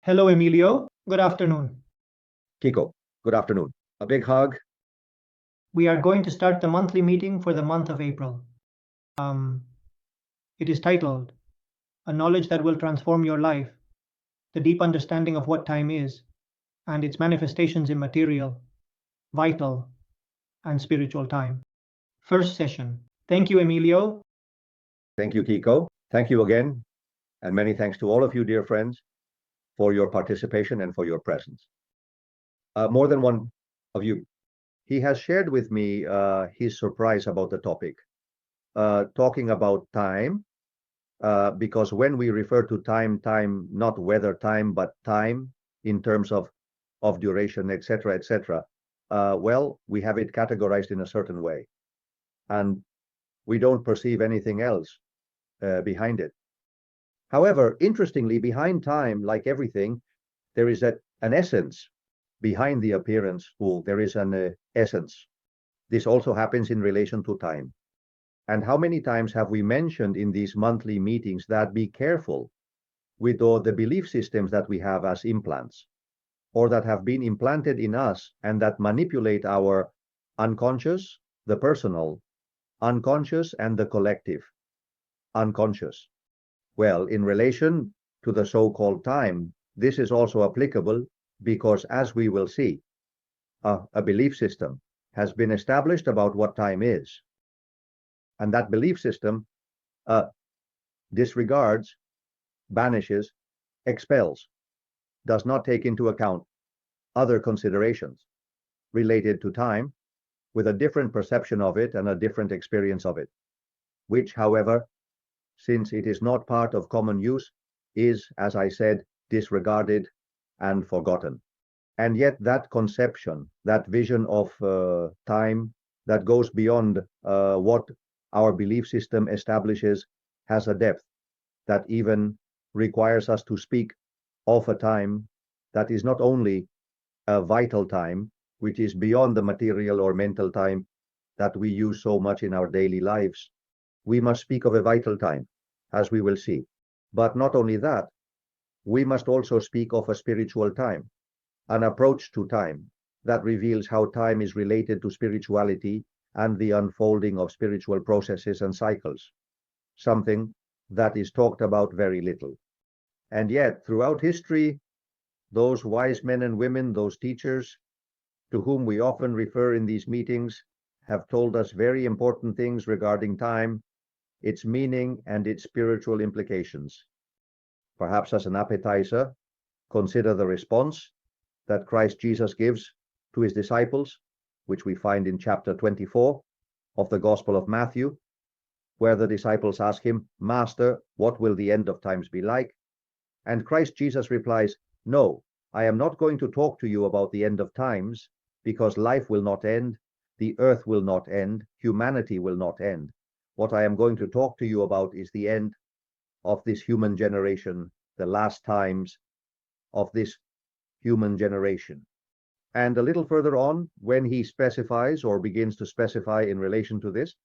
Hello, Emilio. Good afternoon. Kiko, good afternoon. A big hug. We are going to start the monthly meeting for the month of April. Um, it is titled A Knowledge That Will Transform Your Life, the Deep Understanding of What Time Is, and its Manifestations in Material, Vital, and Spiritual Time. First session. Thank you, Emilio. Thank you, Kiko. Thank you again. And many thanks to all of you, dear friends, for your participation and for your presence. More than one of you. He has shared with me his surprise about the topic, talking about time, because when we refer to time, not weather time, but time in terms of duration, etc., well, we have it categorized in a certain way. And we don't perceive anything else behind it. However, interestingly, behind time, like everything, there is an essence behind the appearance. There is an essence. This also happens in relation to time. And how many times have we mentioned in these monthly meetings that be careful with all the belief systems that we have as implants, or that have been implanted in us and that manipulate our unconscious, the personal, unconscious, and the collective, unconscious. Well, in relation to the so-called time, this is also applicable because, as we will see, a belief system has been established about what time is. And that belief system disregards, banishes, expels, does not take into account other considerations related to time, with a different perception of it and a different experience of it, which, however, since it is not part of common use, is, as I said, disregarded and forgotten. And yet that conception, that vision of time that goes beyond what our belief system establishes, has a depth that even requires us to speak of a time that is not only a vital time, which is beyond the material or mental time that we use so much in our daily lives. We must speak of a vital time, as we will see. But not only that, we must also speak of a spiritual time, an approach to time that reveals how time is related to spirituality and the unfolding of spiritual processes and cycles, something that is talked about very little. And yet, throughout history, those wise men and women, those teachers to whom we often refer in these meetings, have told us very important things regarding time, its meaning, and its spiritual implications. Perhaps as an appetizer, consider the response that Christ Jesus gives to his disciples, which we find in chapter 24 of the Gospel of Matthew, where the disciples ask him, "Master, what will the end of times be like?" And Christ Jesus replies, "No, I am not going to talk to you about the end of times, because life will not end, the earth will not end, humanity will not end. What I am going to talk to you about is the end of this human generation, the last times of this human generation." And a little further on, when he specifies or begins to specify in relation to this,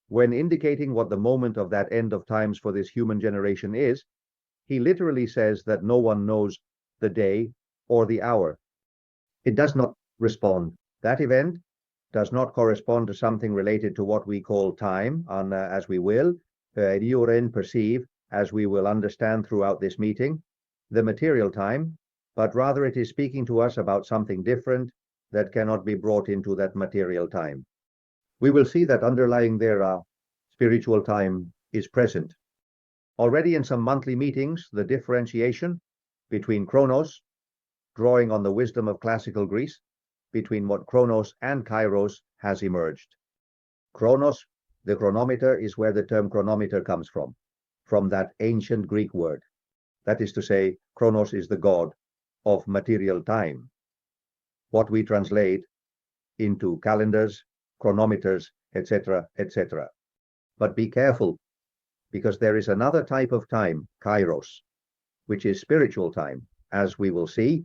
when indicating what the moment of that end of times for this human generation is, he literally says that no one knows the day or the hour. It does not respond. That event does not correspond to something related to what we call time, as we will, perceive, as we will understand throughout this meeting, the material time, but rather it is speaking to us about something different that cannot be brought into that material time. We will see that underlying there, spiritual time is present. Already in some monthly meetings, the differentiation between chronos, drawing on the wisdom of classical Greece, between what chronos and kairos has emerged. Chronos, the chronometer, is where the term chronometer comes from that ancient Greek word. That is to say, chronos is the god of material time, what we translate into calendars, chronometers, etc. But be careful, because there is another type of time, kairos, which is spiritual time, as we will see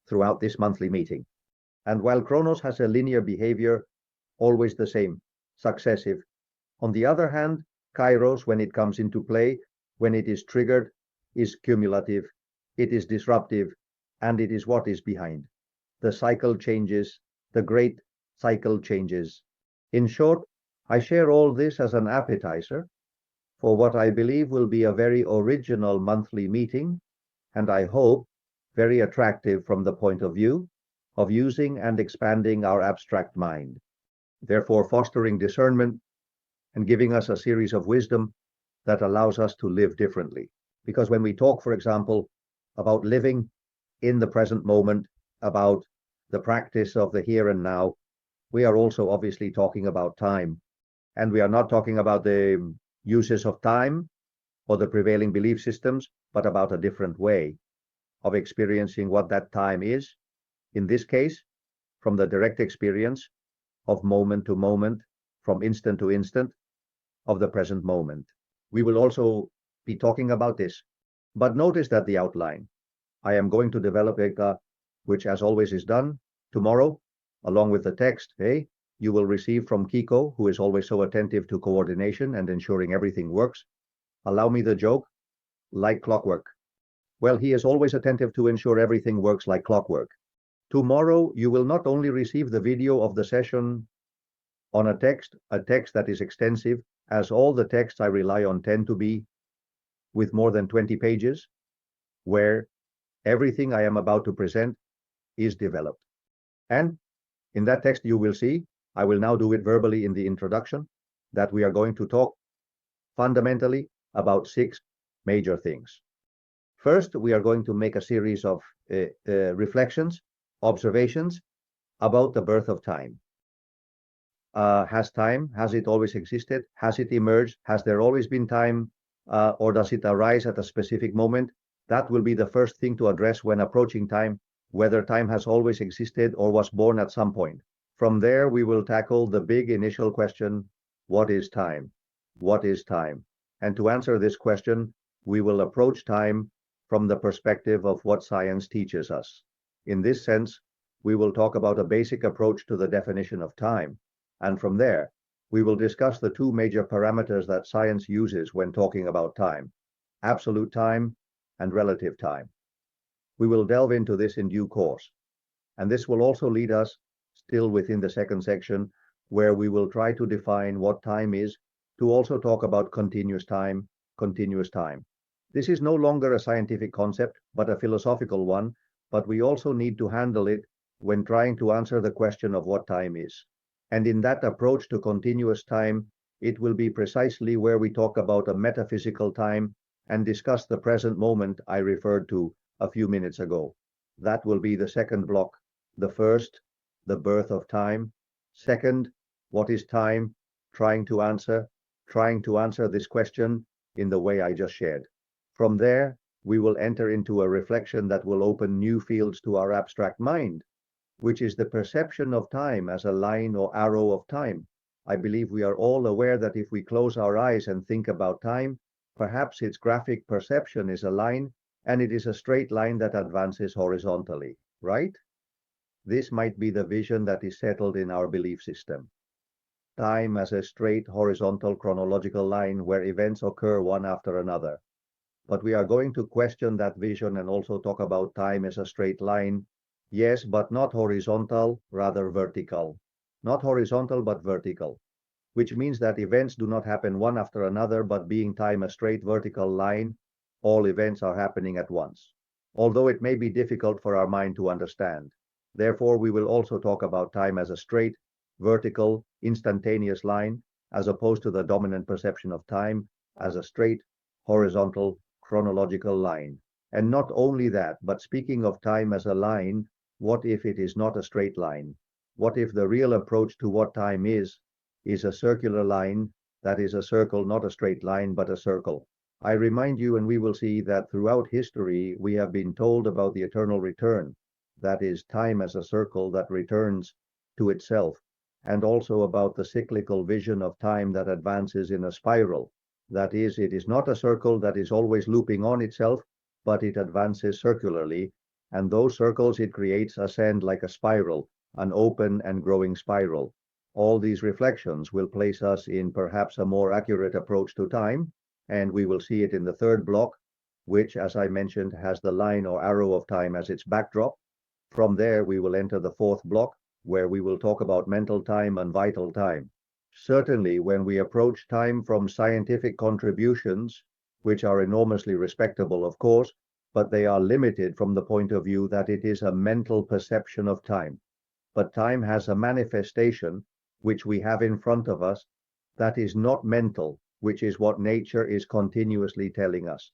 throughout this monthly meeting. And while chronos has a linear behavior, always the same, successive, on the other hand, kairos, when it comes into play, when it is triggered, is cumulative, it is disruptive, and it is what is behind. The cycle changes, the great cycle changes. In short, I share all this as an appetizer for what I believe will be a very original monthly meeting, and I hope very attractive from the point of view of using and expanding our abstract mind, therefore fostering discernment and giving us a series of wisdom that allows us to live differently. Because when we talk, for example, about living in the present moment, about the practice of the here and now, we are also obviously talking about time. And we are not talking about the uses of time or the prevailing belief systems, but about a different way of experiencing what that time is. In this case, from the direct experience of moment to moment, from instant to instant, of the present moment. We will also be talking about this. But notice that the outline. I am going to develop a, which as always is done, tomorrow, along with the text, you will receive from Kiko, who is always so attentive to coordination and ensuring everything works. Allow me the joke, like clockwork. Well, he is always attentive to ensure everything works like clockwork. Tomorrow, you will not only receive the video of the session on a text that is extensive, as all the texts I rely on tend to be with more than 20 pages, where everything I am about to present is developed. And in that text, you will see, I will now do it verbally in the introduction, that we are going to talk fundamentally about 6 major things. First, we are going to make a series of reflections, observations about the birth of time. Has it always existed? Has it emerged? Has there always been time? Or does it arise at a specific moment? That will be the first thing to address when approaching time, whether time has always existed or was born at some point. From there, we will tackle the big initial question, what is time? What is time? And to answer this question, we will approach time from the perspective of what science teaches us. In this sense, we will talk about a basic approach to the definition of time. And from there, we will discuss the 2 major parameters that science uses when talking about time, absolute time and relative time. We will delve into this in due course. And this will also lead us, still within the second section, where we will try to define what time is, to also talk about continuous time, continuous time. This is no longer a scientific concept, but a philosophical one, but we also need to handle it when trying to answer the question of what time is. And in that approach to continuous time, it will be precisely where we talk about a metaphysical time and discuss the present moment I referred to a few minutes ago. That will be the second block. The first, the birth of time. Second, what is time? Trying to answer this question in the way I just shared. From there, we will enter into a reflection that will open new fields to our abstract mind, which is the perception of time as a line or arrow of time. I believe we are all aware that if we close our eyes and think about time, perhaps its graphic perception is a line, and it is a straight line that advances horizontally, right? This might be the vision that is settled in our belief system. Time as a straight horizontal chronological line where events occur one after another. But we are going to question that vision and also talk about time as a straight line. Yes, but not horizontal, rather vertical. Not horizontal, but vertical, which means that events do not happen one after another, but being time a straight vertical line, all events are happening at once, although it may be difficult for our mind to understand. Therefore, we will also talk about time as a straight, vertical, instantaneous line, as opposed to the dominant perception of time as a straight, horizontal, chronological line. And not only that, but speaking of time as a line, what if it is not a straight line? What if the real approach to what time is a circular line, that is a circle, not a straight line, but a circle? I remind you, and we will see that throughout history, we have been told about the eternal return, that is time as a circle that returns to itself, and also about the cyclical vision of time that advances in a spiral. That is, it is not a circle that is always looping on itself, but it advances circularly, and those circles it creates ascend like a spiral, an open and growing spiral. All these reflections will place us in perhaps a more accurate approach to time, and we will see it in the third block, which, as I mentioned, has the line or arrow of time as its backdrop. From there, we will enter the fourth block, where we will talk about mental time and vital time. Certainly, when we approach time from scientific contributions, which are enormously respectable, of course, but they are limited from the point of view that it is a mental perception of time. But time has a manifestation which we have in front of us that is not mental, which is what nature is continuously telling us.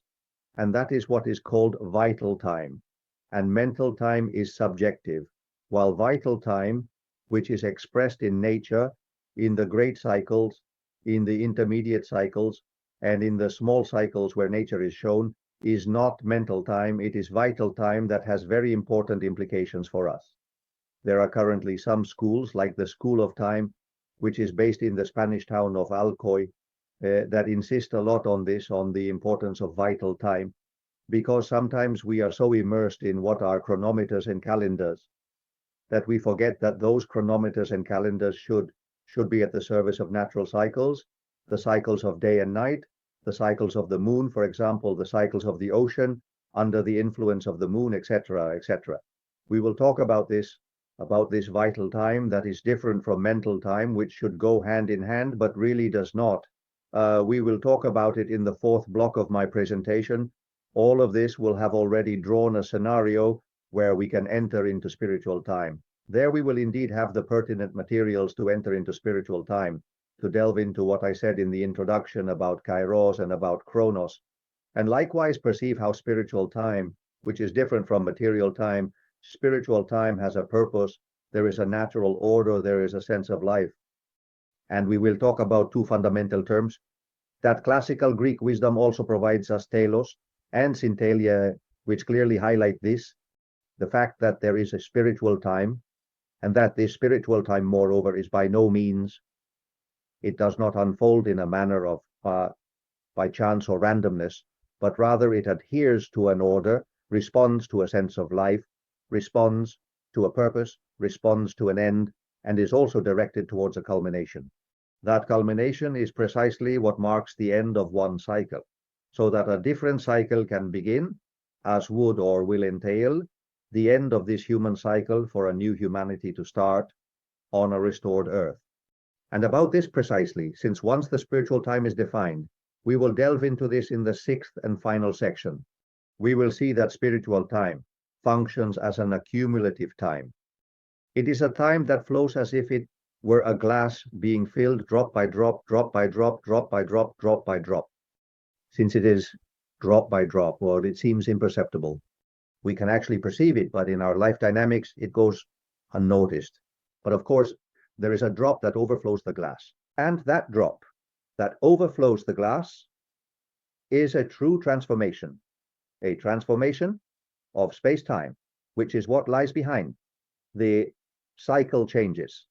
And that is what is called vital time. And mental time is subjective, while vital time, which is expressed in nature, in the great cycles, in the intermediate cycles, and in the small cycles where nature is shown, is not mental time. It is vital time that has very important implications for us. There are currently some schools, like the School of Time, which is based in the Spanish town of Alcoy, that insist a lot on this, on the importance of vital time, because sometimes we are so immersed in what are chronometers and calendars that we forget that those chronometers and calendars should be at the service of natural cycles, the cycles of day and night, the cycles of the moon, for example, the cycles of the ocean under the influence of the moon, etc., etc. We will talk about this vital time that is different from mental time, which should go hand in hand, but really does not. We will talk about it in the fourth block of my presentation. All of this will have already drawn a scenario where we can enter into spiritual time. There we will indeed have the pertinent materials to enter into spiritual time, to delve into what I said in the introduction about kairos and about chronos, and likewise perceive how spiritual time, which is different from material time, spiritual time has a purpose, there is a natural order, there is a sense of life. And we will talk about two fundamental terms. That classical Greek wisdom also provides us telos and synthelia, which clearly highlight this, the fact that there is a spiritual time, and that this spiritual time, moreover, is by no means, it does not unfold in a manner of by chance or randomness, but rather it adheres to an order, responds to a sense of life, responds to a purpose, responds to an end, and is also directed towards a culmination. That culmination is precisely what marks the end of one cycle, so that a different cycle can begin, as would or will entail the end of this human cycle for a new humanity to start on a restored earth. And about this precisely, since once the spiritual time is defined, we will delve into this in the sixth and final section. We will see that spiritual time functions as an accumulative time. It is a time that flows as if it were a glass being filled drop by drop, drop by drop, drop by drop, drop by drop. Since it is drop by drop, well, it seems imperceptible. We can actually perceive it, but in our life dynamics, it goes unnoticed. But of course, there is a drop that overflows the glass. And that drop that overflows the glass is a true transformation, a transformation of space-time, which is what lies behind the cycle changes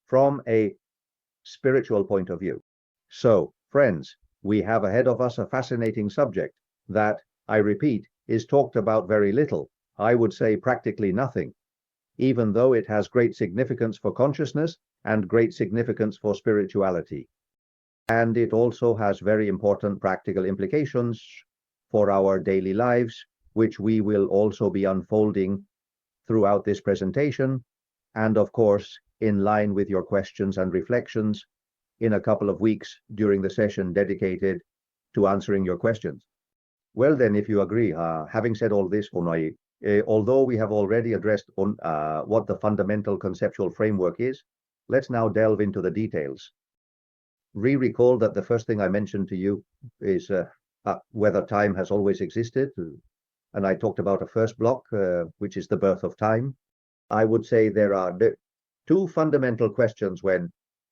from a spiritual point of view. So, friends, we have ahead of us a fascinating subject that, I repeat, is talked about very little. I would say practically nothing, even though it has great significance for consciousness and great significance for spirituality. And it also has very important practical implications for our daily lives, which we will also be unfolding throughout this presentation, and of course, in line with your questions and reflections in a couple of weeks during the session dedicated to answering your questions. Well then, if you agree, having said all this, Onai, although we have already addressed on what the fundamental conceptual framework is, let's now delve into the details. Recall that the first thing I mentioned to you is whether time has always existed, and I talked about a first block, which is the birth of time. I would say there are two fundamental questions when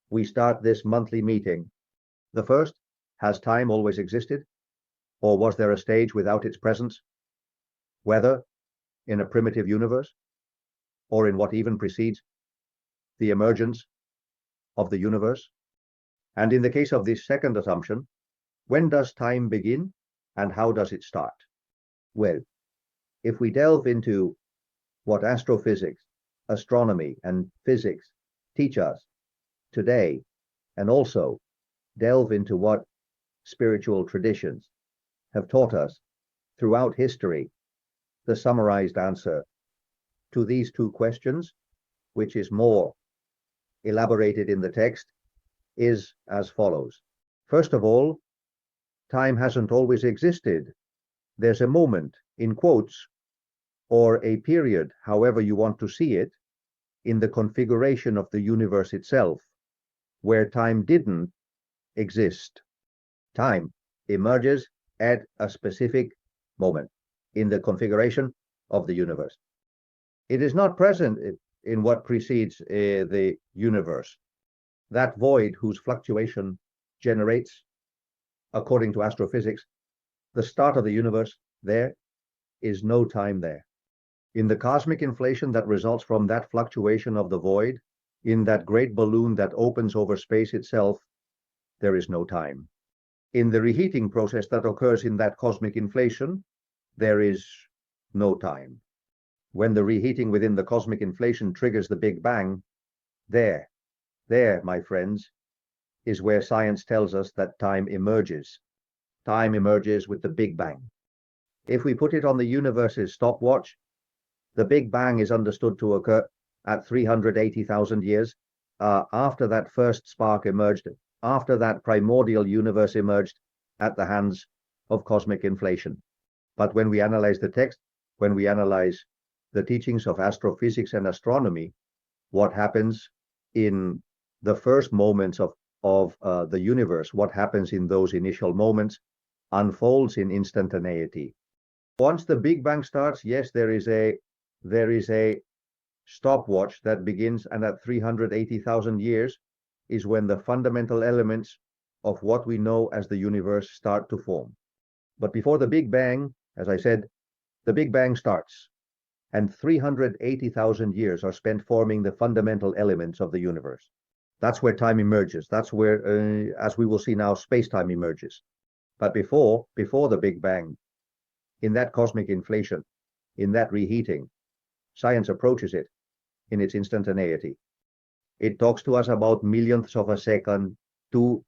we start this monthly meeting. The first, has time always existed? Or was there a stage without its presence? Whether in a primitive universe, or in what even precedes the emergence of the universe? And in the case of this second assumption, when does time begin and how does it start? Well, if we delve into what astrophysics, astronomy, and physics teach us today, and also delve into what spiritual traditions have taught us throughout history, the summarized answer to these two questions, which is more elaborated in the text, is as follows. First of all, time hasn't always existed. There's a moment, in quotes, or a period, however you want to see it, in the configuration of the universe itself, where time didn't exist. Time emerges at a specific moment in the configuration of the universe. It is not present in what precedes the universe. That void whose fluctuation generates, according to astrophysics, the start of the universe, there is no time there. In the cosmic inflation that results from that fluctuation of the void, in that great balloon that opens over space itself, there is no time. In the reheating process that occurs in that cosmic inflation, there is no time. When the reheating within the cosmic inflation triggers the Big Bang, there, my friends, is where science tells us that time emerges. Time emerges with the Big Bang. If we put it on the universe's stopwatch, the Big Bang is understood to occur at 380,000 years after that first spark emerged, after that primordial universe emerged at the hands of cosmic inflation. But when we analyze the text, when we analyze the teachings of astrophysics and astronomy, what happens in the first moments of the universe, what happens in those initial moments, unfolds in instantaneity. Once the Big Bang starts, yes, there is a stopwatch that begins, and at 380,000 years is when the fundamental elements of what we know as the universe start to form. But before the Big Bang, as I said, the Big Bang starts, and 380,000 years are spent forming the fundamental elements of the universe. That's where time emerges. That's where, as we will see now, space-time emerges. But before the Big Bang, in that cosmic inflation, in that reheating, science approaches it in its instantaneity. It talks to us about millionths of a second to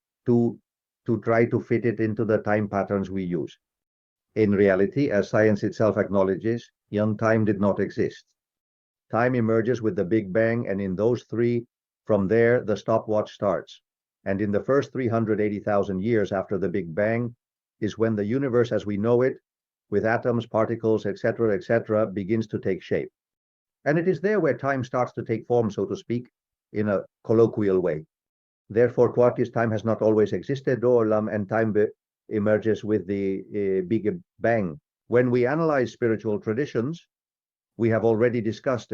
try to fit it into the time patterns we use. In reality, as science itself acknowledges, young time did not exist. Time emerges with the Big Bang, and in those three, from there, the stopwatch starts. And in the first 380,000 years after the Big Bang is when the universe as we know it, with atoms, particles, etc., begins to take shape. And it is there where time starts to take form, so to speak, in a colloquial way. Therefore, Quark's time has not always existed, and time emerges with the Big Bang. When we analyze spiritual traditions, we have already discussed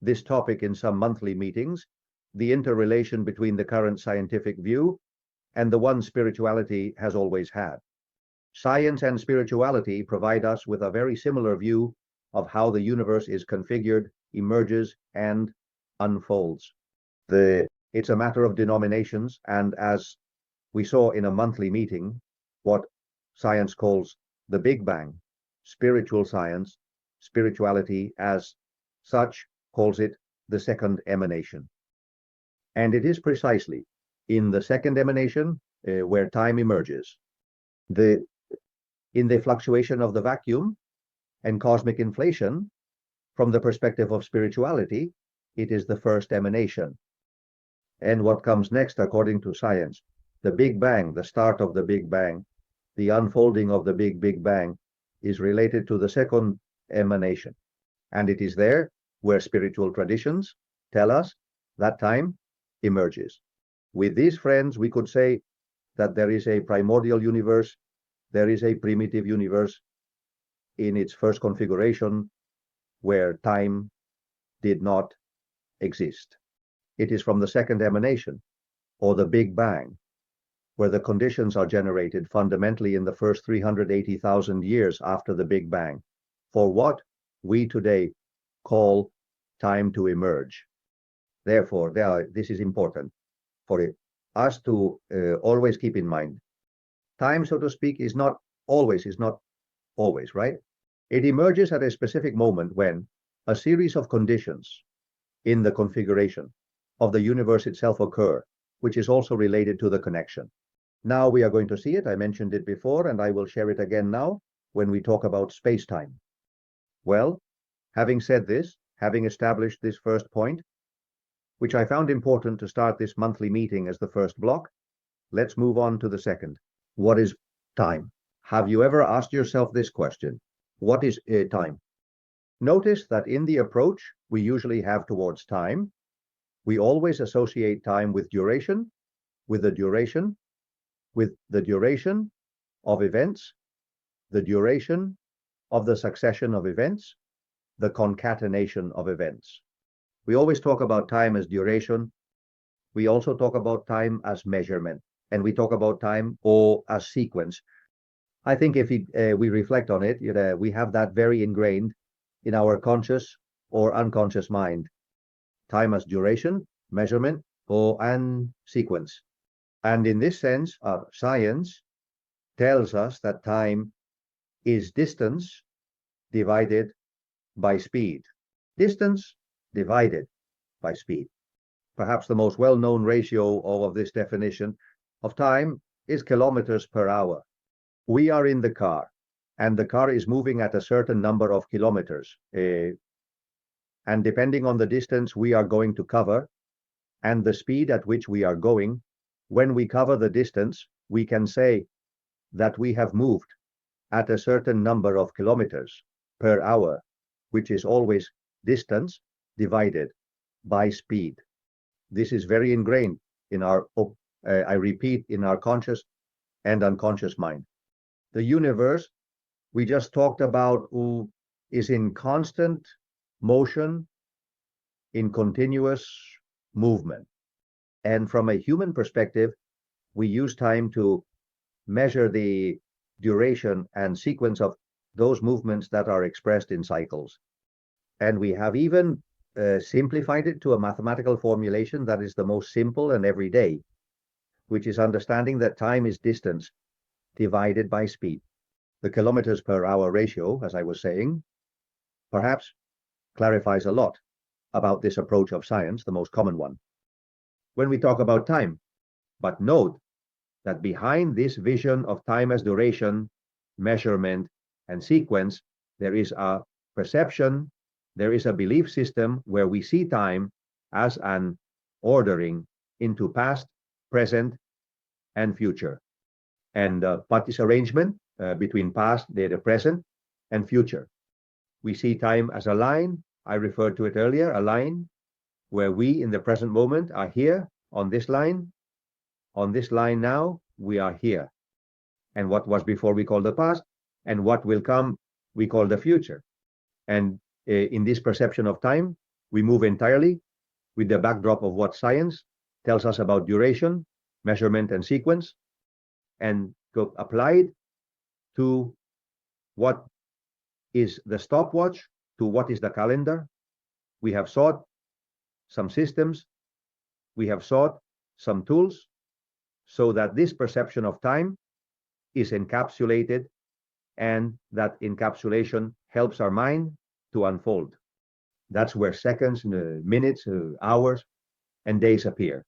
this topic in some monthly meetings, the interrelation between the current scientific view and the one spirituality has always had. Science and spirituality provide us with a very similar view of how the universe is configured, emerges, and unfolds. It's a matter of denominations, and as we saw in a monthly meeting, what science calls the Big Bang, spiritual science, spirituality as such, calls it the second emanation. And it is precisely in the second emanation where time emerges. In the fluctuation of the vacuum and cosmic inflation, from the perspective of spirituality, it is the first emanation. And what comes next, according to science, the Big Bang, the start of the Big Bang, the unfolding of the Big Bang, is related to the second emanation. And it is there where spiritual traditions tell us that time emerges. With these friends, we could say that there is a primordial universe, there is a primitive universe in its first configuration where time did not exist. It is from the second emanation, or the Big Bang, where the conditions are generated fundamentally in the first 380,000 years after the Big Bang, for what we today call time to emerge. Therefore, this is important for us to always keep in mind. Time, so to speak, is not always, right? It emerges at a specific moment when a series of conditions in the configuration of the universe itself occur, which is also related to the connection. Now we are going to see it. I mentioned it before, and I will share it again now. when we talk about space-time? Well, having said this, having established this first point, which I found important to start this monthly meeting as the first block, let's move on to the second. What is time? Have you ever asked yourself this question? What is time? Notice that in the approach we usually have towards time, we always associate time with duration, with the duration of events, the duration of the succession of events, the concatenation of events. We always talk about time as duration. We also talk about time as measurement, and we talk about time or as sequence. I think if we reflect on it, we have that very ingrained in our conscious or unconscious mind. Time as duration, measurement, and sequence. And in this sense, science tells us that time is distance divided by speed. Distance divided by speed. Perhaps the most well-known ratio of this definition of time is kilometers per hour. We are in the car, and the car is moving at a certain number of kilometers. And depending on the distance we are going to cover and the speed at which we are going, when we cover the distance, we can say that we have moved at a certain number of kilometers per hour, which is always distance divided by speed. This is very ingrained in our, I repeat, in our conscious and unconscious mind. The universe we just talked about is in constant motion, in continuous movement. And from a human perspective, we use time to measure the duration and sequence of those movements that are expressed in cycles. And we have even simplified it to a mathematical formulation that is the most simple and everyday, which is understanding that time is distance divided by speed. The kilometers per hour ratio, as I was saying, perhaps clarifies a lot about this approach of science, the most common one, when we talk about time. But note that behind this vision of time as duration, measurement, and sequence, there is a perception, there is a belief system where we see time as an ordering into past, present, and future. And but this arrangement between past, the present, and future. We see time as a line. I referred to it earlier, a line where we in the present moment are here on this line. On this line now, we are here. And what was before we call the past, and what will come we call the future. And in this perception of time, we move entirely with the backdrop of what science tells us about duration, measurement, and sequence, and applied to what is the stopwatch, to what is the calendar. We have sought some systems, we have sought some tools, so that this perception of time is encapsulated, and that encapsulation helps our mind to unfold. That's where seconds, minutes, hours, and days appear.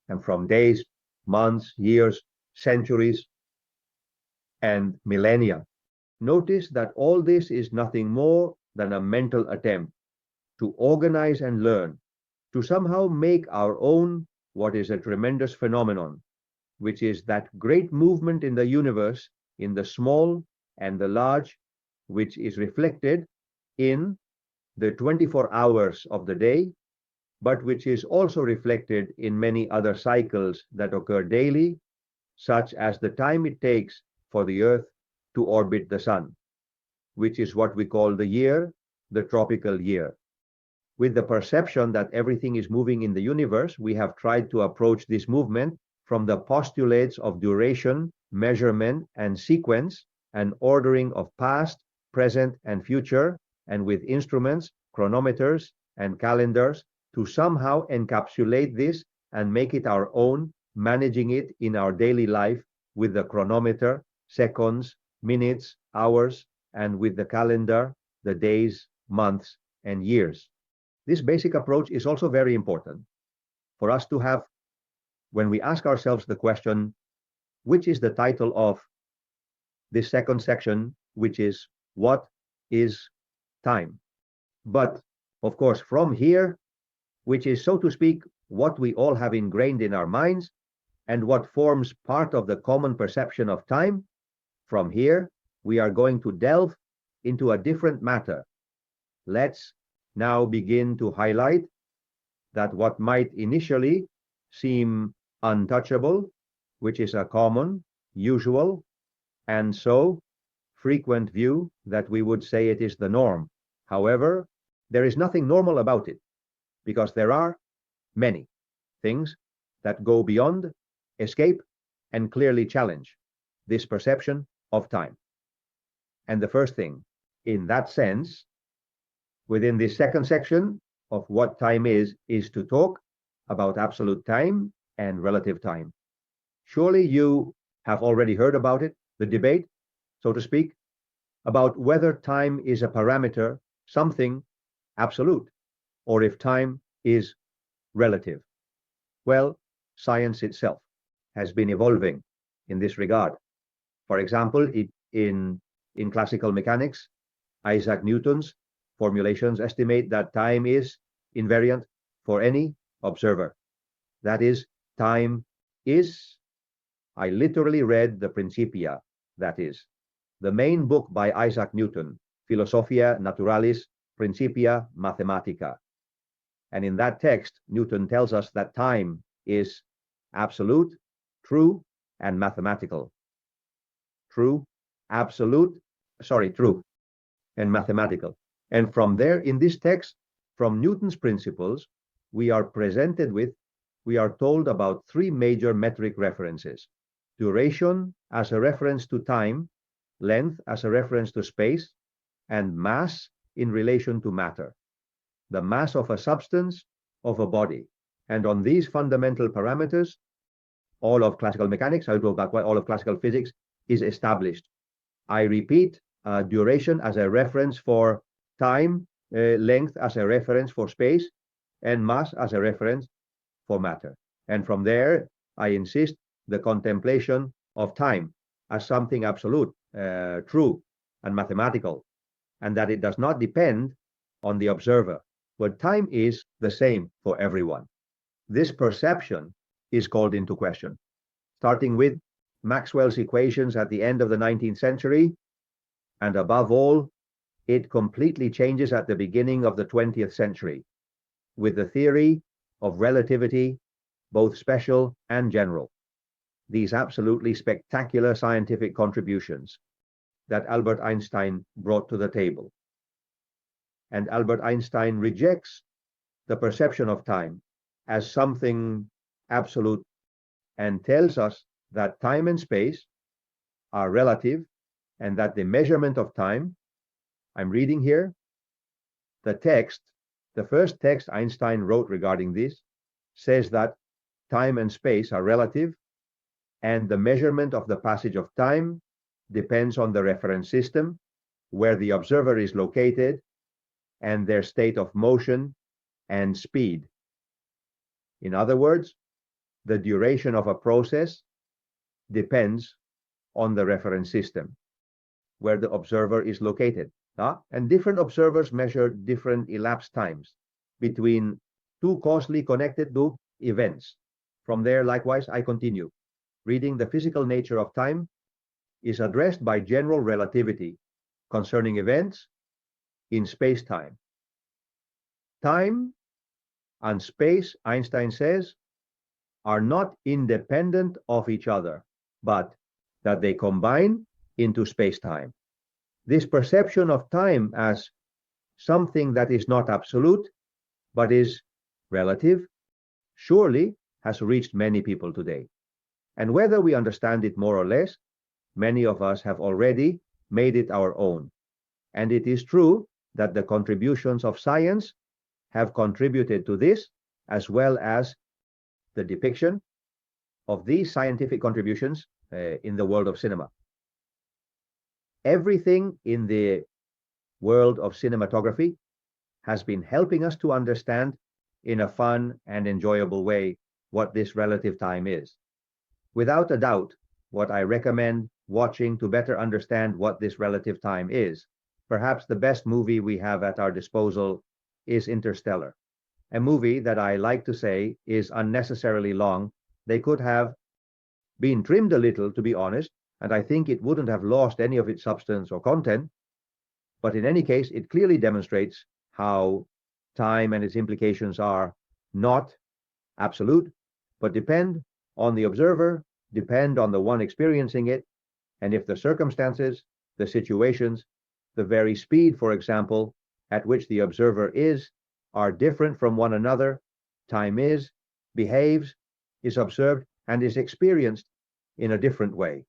And from days, months, years, centuries, and millennia. Notice that all this is nothing more than a mental attempt to organize and learn, to somehow make our own what is a tremendous phenomenon, which is that great movement in the universe, in the small and the large, which is reflected in the 24 hours of the day, but which is also reflected in many other cycles that occur daily, such as the time it takes for the Earth to orbit the Sun, which is what we call the year, the tropical year. With the perception that everything is moving in the universe, we have tried to approach this movement from the postulates of duration, measurement, and sequence, and ordering of past, present, and future, and with instruments, chronometers, and calendars to somehow encapsulate this and make it our own, managing it in our daily life with the chronometer, seconds, minutes, hours, and with the calendar, the days, months, and years. This basic approach is also very important for us to have when we ask ourselves the question, which is the title of this second section which is what is time. But of course, from here, which is, so to speak, what we all have ingrained in our minds and what forms part of the common perception of time, from here, we are going to delve into a different matter. Let's now begin to highlight that what might initially seem untouchable, which is a common, usual, and so frequent view that we would say it is the norm. However, there is nothing normal about it, because there are many things that go beyond, escape, and clearly challenge this perception of time. And the first thing, in that sense, within this second section of what time is to talk about absolute time and relative time. Surely you have already heard about it, the debate, so to speak, about whether time is a parameter, something absolute, or if time is relative. Well, science itself has been evolving in this regard. For example, in classical mechanics, Isaac Newton's formulations estimate that time is invariant for any observer. That is, time is, I literally read the Principia, that is, the main book by Isaac Newton, Philosophia Naturalis Principia Mathematica. And in that text, Newton tells us that time is absolute, true, and mathematical. True, true, and mathematical. And from there, in this text, from Newton's principles, we are told about three major metric references: duration as a reference to time, length as a reference to space, and mass in relation to matter, the mass of a substance, of a body. And on these fundamental parameters, all of classical mechanics, I will go back, all of classical physics is established. I repeat, duration as a reference for time, length as a reference for space, and mass as a reference for matter. And from there, I insist, the contemplation of time as something absolute, true, and mathematical, and that it does not depend on the observer, but time is the same for everyone. This perception is called into question, starting with Maxwell's equations at the end of the 19th century, and above all, it completely changes at the beginning of the 20th century, with the theory of relativity, both special and general. These absolutely spectacular scientific contributions that Albert Einstein brought to the table. And Albert Einstein rejects the perception of time as something absolute and tells us that time and space are relative and that the measurement of time, I'm reading here, the first text Einstein wrote regarding this says that time and space are relative and the measurement of the passage of time depends on the reference system, where the observer is located, and their state of motion and speed. In other words, the duration of a process depends on the reference system, where the observer is located. And different observers measure different elapsed times between two causally connected events. From there, likewise, I continue. Reading the physical nature of time is addressed by general relativity concerning events in space-time. Time and space, Einstein says, are not independent of each other, but that they combine into space-time. This perception of time as something that is not absolute, but is relative, surely has reached many people today. And whether we understand it more or less, many of us have already made it our own. And it is true that the contributions of science have contributed to this, as well as the depiction of these scientific contributions in the world of cinema. Everything in the world of cinematography has been helping us to understand in a fun and enjoyable way what this relative time is. Without a doubt, what I recommend watching to better understand what this relative time is. Perhaps the best movie we have at our disposal is Interstellar, a movie that I like to say is unnecessarily long. They could have been trimmed a little, to be honest, and I think it wouldn't have lost any of its substance or content. But in any case, it clearly demonstrates how time and its implications are not absolute, but depend on the observer, depend on the one experiencing it, and if the circumstances, the situations, the very speed, for example, at which the observer is, are different from one another, time is, behaves, is observed, and is experienced in a different way.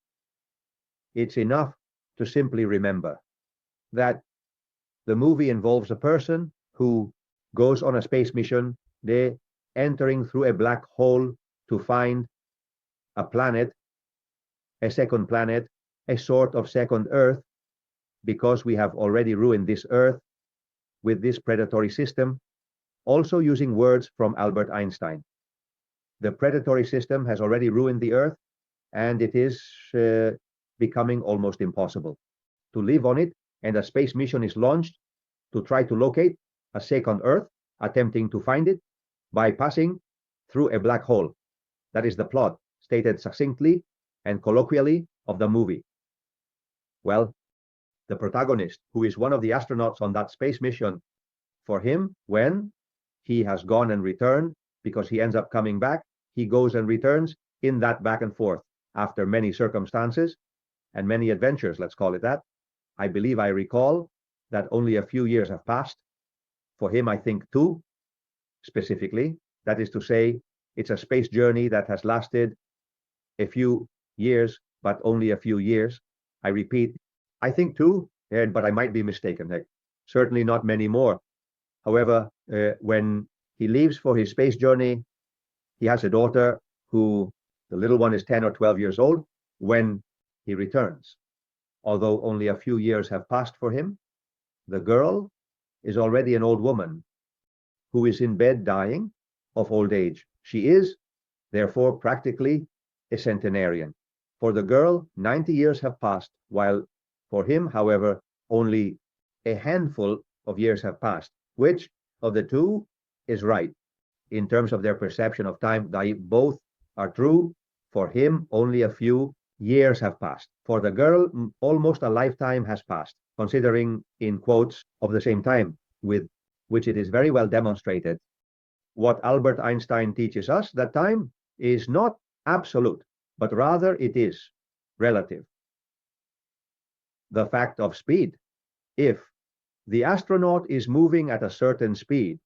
It's enough to simply remember that the movie involves a person who goes on a space mission, they entering through a black hole to find a planet, a second planet, a sort of second Earth, because we have already ruined this Earth with this predatory system, also using words from Albert Einstein. The predatory system has already ruined the Earth, and it is becoming almost impossible to live on it, and a space mission is launched to try to locate a second Earth, attempting to find it by passing through a black hole. That is the plot, stated succinctly and colloquially, of the movie. Well, the protagonist, who is one of the astronauts on that space mission, for him, when he has gone and returned, because he ends up coming back, he goes and returns in that back and forth after many circumstances and many adventures, let's call it that. I believe I recall that only a few years have passed. For him, I think 2, specifically. That is to say, it's a space journey that has lasted a few years, but only a few years. I repeat, I think 2, but I might be mistaken. Certainly not many more. However, when he leaves for his space journey, he has a daughter who, the little one is 10 or 12 years old when he returns. Although only a few years have passed for him, the girl is already an old woman who is in bed dying of old age. She is, therefore, practically a centenarian. For the girl, 90 years have passed, while for him, however, only a handful of years have passed. Which of the two is right in terms of their perception of time? Both are true. For him, only a few years have passed. For the girl, almost a lifetime has passed, considering in quotes of the same time, with which it is very well demonstrated what Albert Einstein teaches us, that time is not absolute, but rather it is relative. The fact of speed. If the astronaut is moving at a certain speed,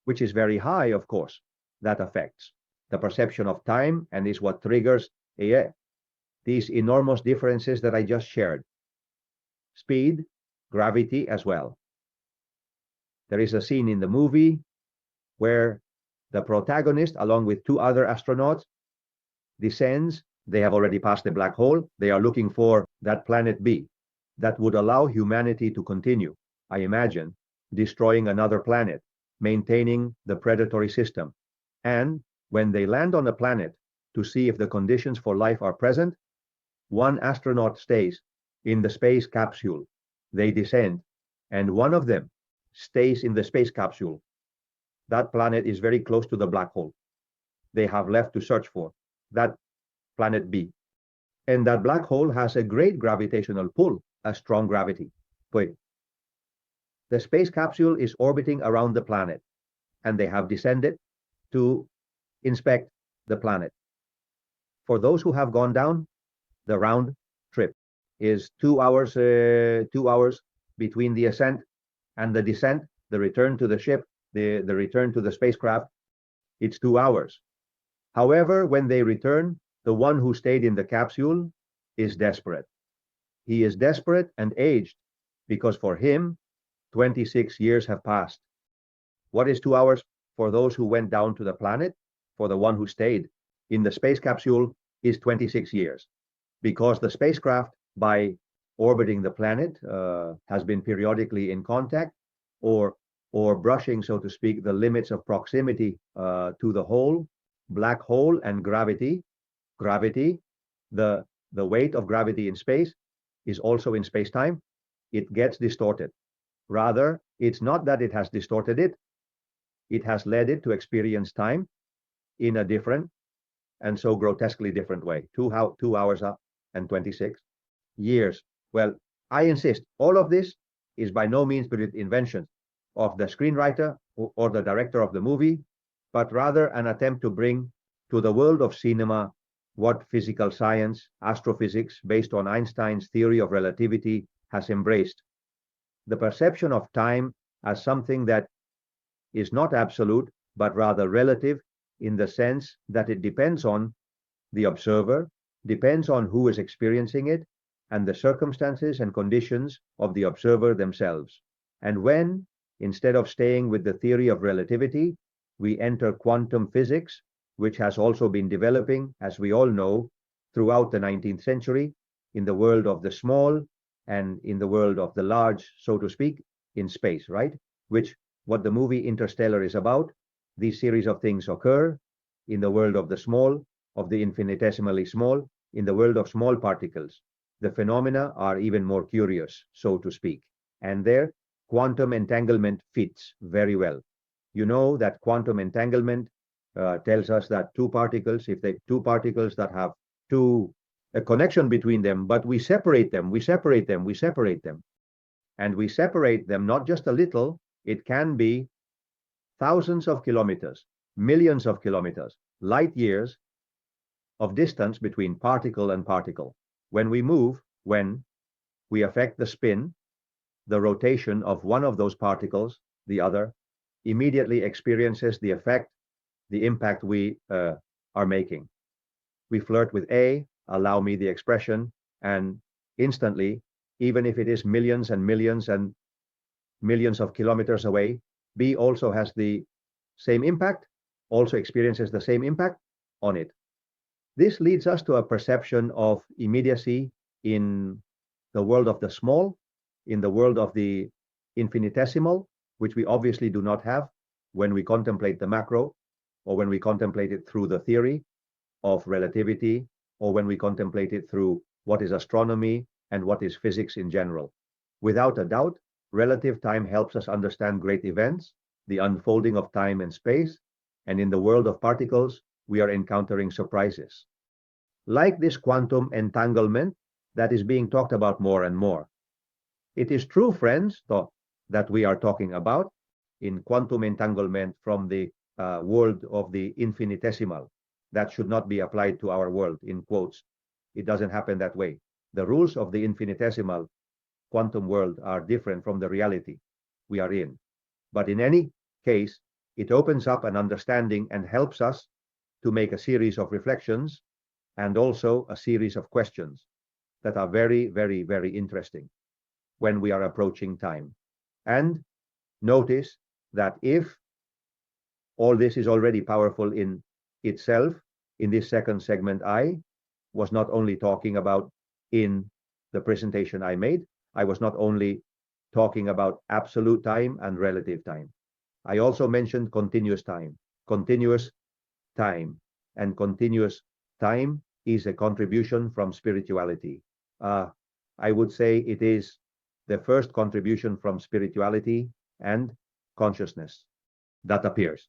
which is very high, of course, that affects the perception of time and is what triggers these enormous differences that I just shared. Speed, gravity as well. There is a scene in the movie where the protagonist, along with 2 other astronauts, descends. They have already passed the black hole. They are looking for that planet B that would allow humanity to continue, I imagine, destroying another planet, maintaining the predatory system. And when they land on a planet to see if the conditions for life are present, 1 astronaut stays in the space capsule. They descend, and 1 of them stays in the space capsule. That planet is very close to the black hole they have left to search for, that planet B. And that black hole has a great gravitational pull, a strong gravity. But the space capsule is orbiting around the planet, and they have descended to inspect the planet. For those who have gone down, the round trip is 2 hours, 2 hours between the ascent and the descent, the return to the ship, the return to the spacecraft. It's 2 hours. However, when they return, the one who stayed in the capsule is desperate. He is desperate and aged because for him, 26 years have passed. What is 2 hours for those who went down to the planet? For the one who stayed in the space capsule is 26 years, because the spacecraft, by orbiting the planet, has been periodically in contact or brushing, so to speak, the limits of proximity to the hole, black hole, and gravity. The the weight of gravity in space is also in space-time, it gets distorted. Rather, it's not that it has distorted it, it has led it to experience time in a different and so grotesquely different way. 2 hours up and 26 years. Well, I insist, all of this is by no means the invention of the screenwriter or the director of the movie, but rather an attempt to bring to the world of cinema what physical science, astrophysics, based on Einstein's theory of relativity, has embraced. The perception of time as something that is not absolute, but rather relative, in the sense that it depends on the observer, depends on who is experiencing it, and the circumstances and conditions of the observer themselves. And when, instead of staying with the theory of relativity, we enter quantum physics, which has also been developing, as we all know, throughout the 19th century, in the world of the small and in the world of the large, so to speak, in space, right? Which, what the movie Interstellar is about, these series of things occur in the world of the small, of the infinitesimally small, in the world of small particles. The phenomena are even more curious, so to speak. And there, quantum entanglement fits very well. You know that quantum entanglement tells us that two particles that have a connection between them, but we separate them, and we separate them not just a little, it can be thousands of kilometers, millions of kilometers, light years of distance between particle and particle. When we move, when we affect the spin, the rotation of one of those particles, the other immediately experiences the effect, the impact we are making. We flirt with A, allow me the expression, and instantly, even if it is millions and millions and millions of kilometers away, B also has the same impact, also experiences the same impact on it. This leads us to a perception of immediacy in the world of the small, in the world of the infinitesimal, which we obviously do not have when we contemplate the macro, or when we contemplate it through the theory of relativity, or when we contemplate it through what is astronomy and what is physics in general. Without a doubt, relative time helps us understand great events, the unfolding of time and space, and in the world of particles, we are encountering surprises. Like this quantum entanglement that is being talked about more and more. It is true, friends, that we are talking about in quantum entanglement from the world of the infinitesimal. That should not be applied to our world, in quotes. It doesn't happen that way. The rules of the infinitesimal quantum world are different from the reality we are in. But in any case, it opens up an understanding and helps us to make a series of reflections and also a series of questions that are very, very, very interesting when we are approaching time. And notice that if all this is already powerful in itself, in this second segment, I was not only talking about in the presentation I made, I was not only talking about absolute time and relative time. I also mentioned continuous time. Continuous time. And continuous time is a contribution from spirituality. I would say it is the first contribution from spirituality and consciousness that appears.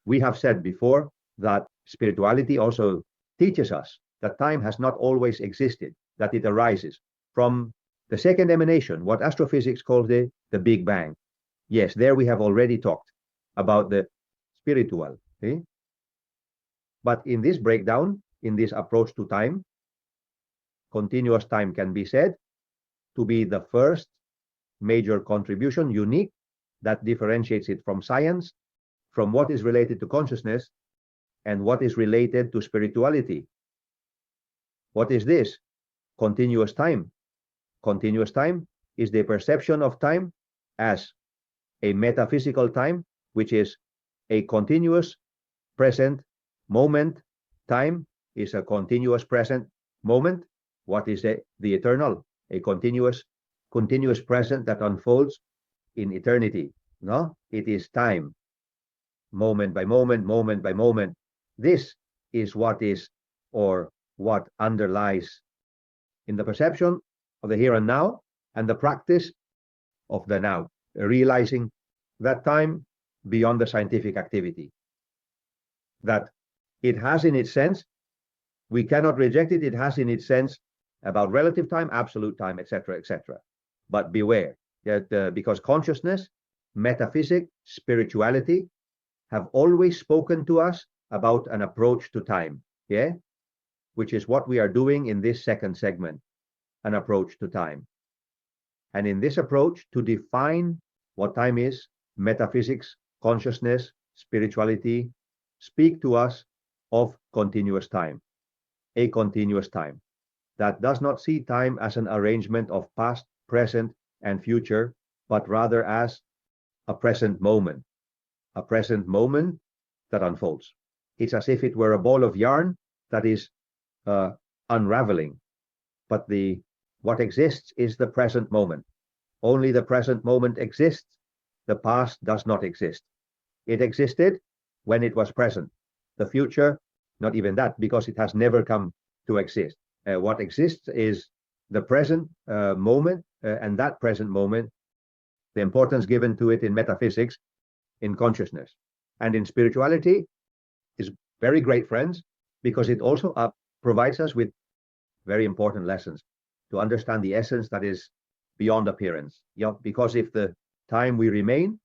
We have said before that spirituality also teaches us that time has not always existed, that it arises from the second emanation, what astrophysics calls the Big Bang. Yes, there we have already talked about the spiritual. Okay? But in this breakdown, in this approach to time, continuous time can be said to be the first major contribution, unique, that differentiates it from science, from what is related to consciousness, and what is related to spirituality. What is this? Continuous time. Continuous time is the perception of time as a metaphysical time, which is a continuous present moment. Time is a continuous present moment. What is the eternal? A continuous present that unfolds in eternity. No, it is time, moment by moment, moment by moment. This is what is, or what underlies in the perception of the here and now, and the practice of the now, realizing that time beyond the scientific activity. That it has in its sense, we cannot reject it, it has in its sense about relative time, absolute time, etc., etc. But beware, that because consciousness, metaphysics, spirituality have always spoken to us about an approach to time, yeah? Which is what we are doing in this second segment, an approach to time. And in this approach, to define what time is, metaphysics, consciousness, spirituality speak to us of continuous time, a continuous time that does not see time as an arrangement of past, present, and future, but rather as a present moment that unfolds. It's as if it were a ball of yarn that is unraveling, but what exists is the present moment. Only the present moment exists. The past does not exist. It existed when it was present. The future, not even that, because it has never come to exist. What exists is the present moment, and that present moment, the importance given to it in metaphysics, in consciousness, and in spirituality is very great, friends, because it also provides us with very important lessons to understand the essence that is beyond appearance. Because if the time we remain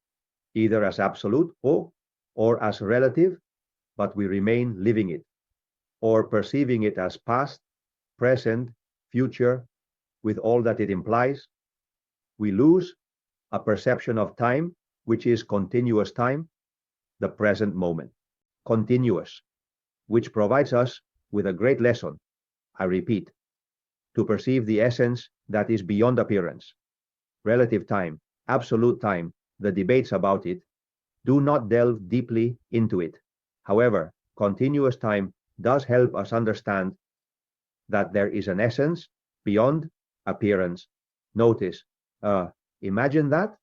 either as absolute or as relative, but we remain living it or perceiving it as past, present, future, with all that it implies, we lose a perception of time, which is continuous time, the present moment, continuous, which provides us with a great lesson, I repeat, to perceive the essence that is beyond appearance. Relative time, absolute time, the debates about it, do not delve deeply into it. However, continuous time does help us understand that there is an essence beyond appearance. Notice, imagine that.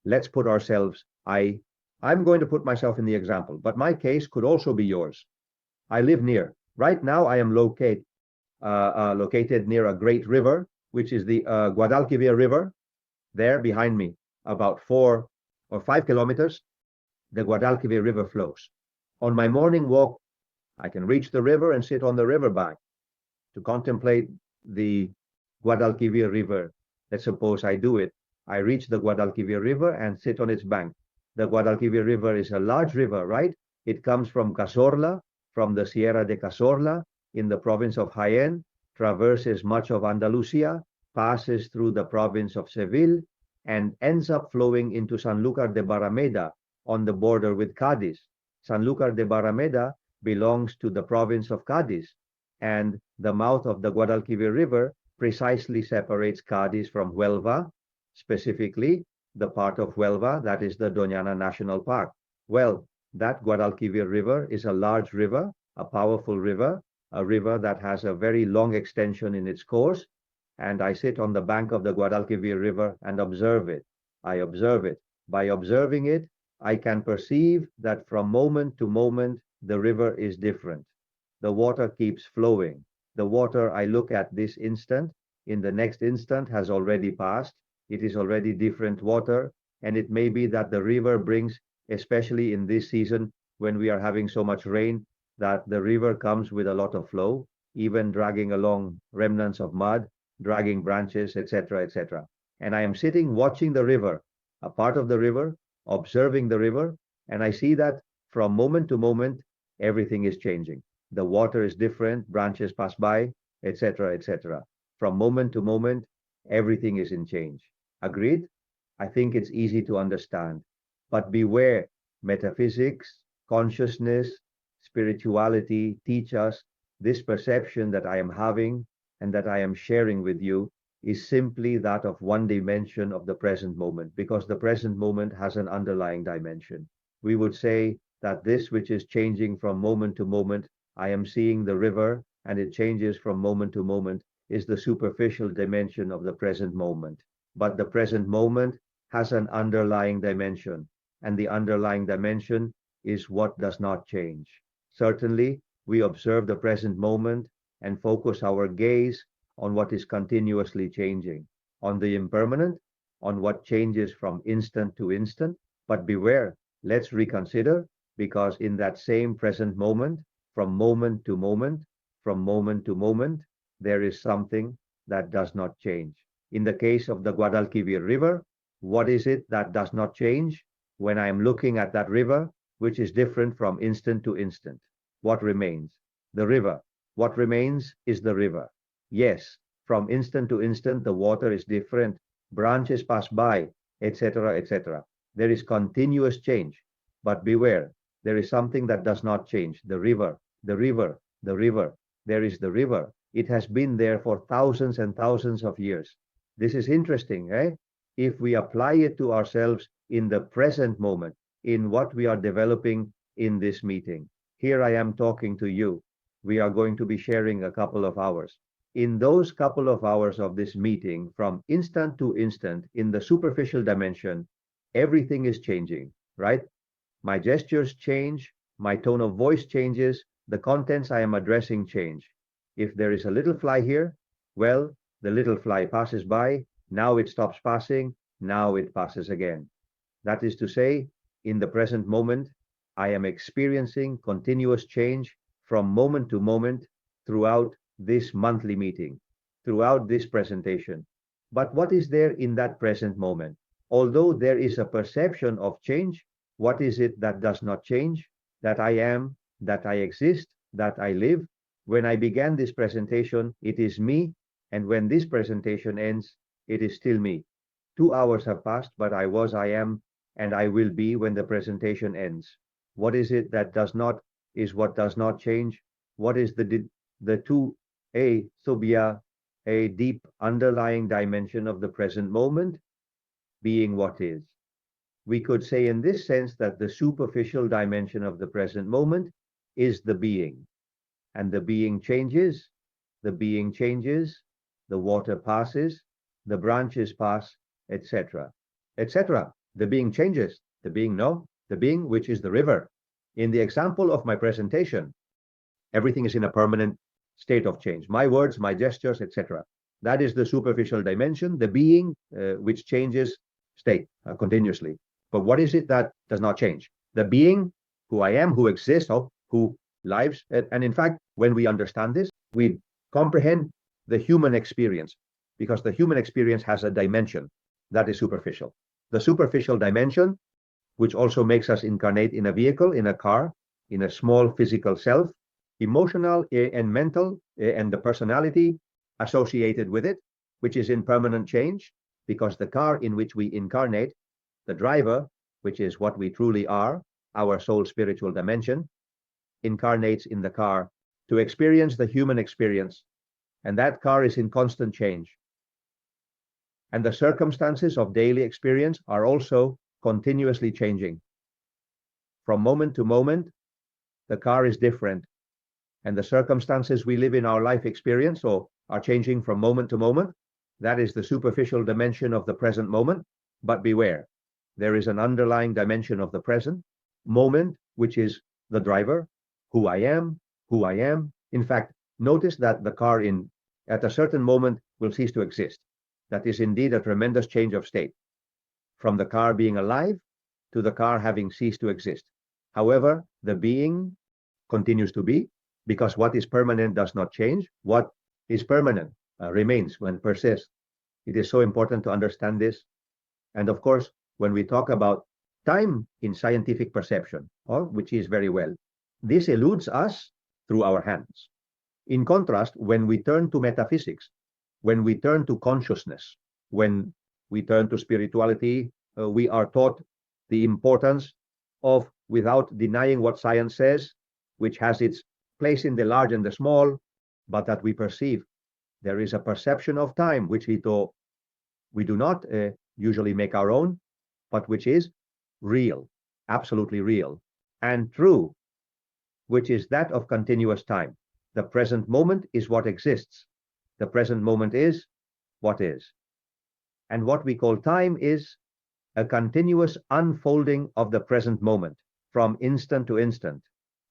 Let's put ourselves, I'm going to put myself in the example, but my case could also be yours. I live near. Right now, I am located near a great river, which is the Guadalquivir River. There behind me, about 4 or 5 kilometers, the Guadalquivir River flows. On my morning walk, I can reach the river and sit on the riverbank to contemplate the Guadalquivir River. Let's suppose I do it. I reach the Guadalquivir River and sit on its bank. The Guadalquivir River is a large river, right? It comes from Cazorla, from the Sierra de Cazorla in the province of Jaén, traverses much of Andalusia, passes through the province of Seville, and ends up flowing into Sanlúcar de Barrameda on the border with Cádiz. Sanlúcar de Barrameda belongs to the province of Cádiz, and the mouth of the Guadalquivir River precisely separates Cádiz from Huelva, specifically the part of Huelva that is the Doñana National Park. Well, that Guadalquivir River is a large river, a powerful river, a river that has a very long extension in its course, and I sit on the bank of the Guadalquivir River and observe it. I observe it. By observing it, I can perceive that from moment to moment, the river is different. The water keeps flowing. The water I look at this instant, in the next instant has already passed. It is already different water, and it may be that the river brings, especially in this season when we are having so much rain, that the river comes with a lot of flow, even dragging along remnants of mud, dragging branches, etc., etc. And I am sitting watching the river, a part of the river, observing the river, and I see that from moment to moment, everything is changing. The water is different, branches pass by, etc., etc. From moment to moment, everything is in change. Agreed? I think it's easy to understand. But beware, metaphysics, consciousness, spirituality teach us this perception that I am having and that I am sharing with you is simply that of one dimension of the present moment, because the present moment has an underlying dimension. We would say that this which is changing from moment to moment, I am seeing the river and it changes from moment to moment, is the superficial dimension of the present moment. But the present moment has an underlying dimension, and the underlying dimension is what does not change. Certainly, we observe the present moment and focus our gaze on what is continuously changing, on the impermanent, on what changes from instant to instant. But beware, let's reconsider, because in that same present moment, from moment to moment, from moment to moment, there is something that does not change. In the case of the Guadalquivir River, what is it that does not change when I am looking at that river, which is different from instant to instant? What remains? The river. What remains is the river. Yes, from instant to instant, the water is different, branches pass by, etc., etc. There is continuous change. But beware, there is something that does not change. The river, the river, the river. There is the river. It has been there for thousands and thousands of years. This is interesting, eh? If we apply it to ourselves in the present moment, in what we are developing in this meeting. Here I am talking to you. We are going to be sharing a couple of hours. In those couple of hours of this meeting, from instant to instant, in the superficial dimension, everything is changing, right? My gestures change, my tone of voice changes, the contents I am addressing change. If there is a little fly here, well, the little fly passes by, now it stops passing, now it passes again. That is to say, in the present moment, I am experiencing continuous change from moment to moment throughout this monthly meeting, throughout this presentation. But what is there in that present moment? Although there is a perception of change, what is it that does not change? That I am, that I exist, that I live. When I began this presentation, it is me, and when this presentation ends, it is still me. 2 hours have passed, but I was, I am, and I will be when the presentation ends. What is it that does not, is what does not change? What is the two, a subya, a deep underlying dimension of the present moment, being what is? We could say in this sense that the superficial dimension of the present moment is the being. And the being changes, the being changes, the water passes, the branches pass, etc., etc. The being changes, the being no, the being which is the river. In the example of my presentation, everything is in a permanent state of change. My words, my gestures, etc. That is the superficial dimension, the being which changes state continuously. But what is it that does not change? The being, who I am, who exists, who lives. And in fact, when we understand this, we comprehend the human experience, because the human experience has a dimension that is superficial. The superficial dimension, which also makes us incarnate in a vehicle, in a car, in a small physical self, emotional and mental, and the personality associated with it, which is in permanent change, because the car in which we incarnate, the driver, which is what we truly are, our soul spiritual dimension, incarnates in the car to experience the human experience. And that car is in constant change. And the circumstances of daily experience are also continuously changing. From moment to moment, the car is different. And the circumstances we live in our life experience are changing from moment to moment. That is the superficial dimension of the present moment. But beware, there is an underlying dimension of the present moment, which is the driver, who I am, who I am. In fact, notice that the car at a certain moment will cease to exist. That is indeed a tremendous change of state, from the car being alive to the car having ceased to exist. However, the being continues to be, because what is permanent does not change. What is permanent remains and persists. It is so important to understand this. And of course, when we talk about time in scientific perception, which is very well, this eludes us through our hands. In contrast, when we turn to metaphysics, when we turn to consciousness, when we turn to spirituality, we are taught the importance of, without denying what science says, which has its place in the large and the small, but that we perceive there is a perception of time which we do not usually make our own, but which is real, absolutely real, and true, which is that of continuous time. The present moment is what exists. The present moment is what is. And what we call time is a continuous unfolding of the present moment, from instant to instant,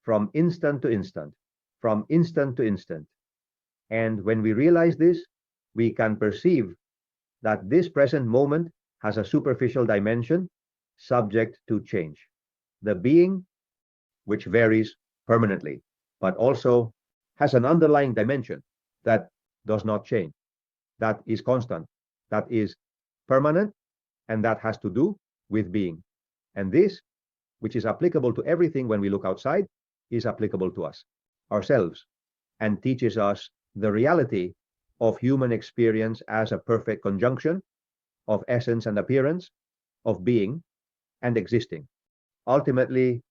from instant to instant, from instant to instant. And when we realize this, we can perceive that this present moment has a superficial dimension subject to change. The being, which varies permanently, but also has an underlying dimension that does not change, that is constant, that is permanent, and that has to do with being. And this, which is applicable to everything when we look outside, is applicable to us, ourselves, and teaches us the reality of human experience as a perfect conjunction of essence and appearance, of being and existing, ultimately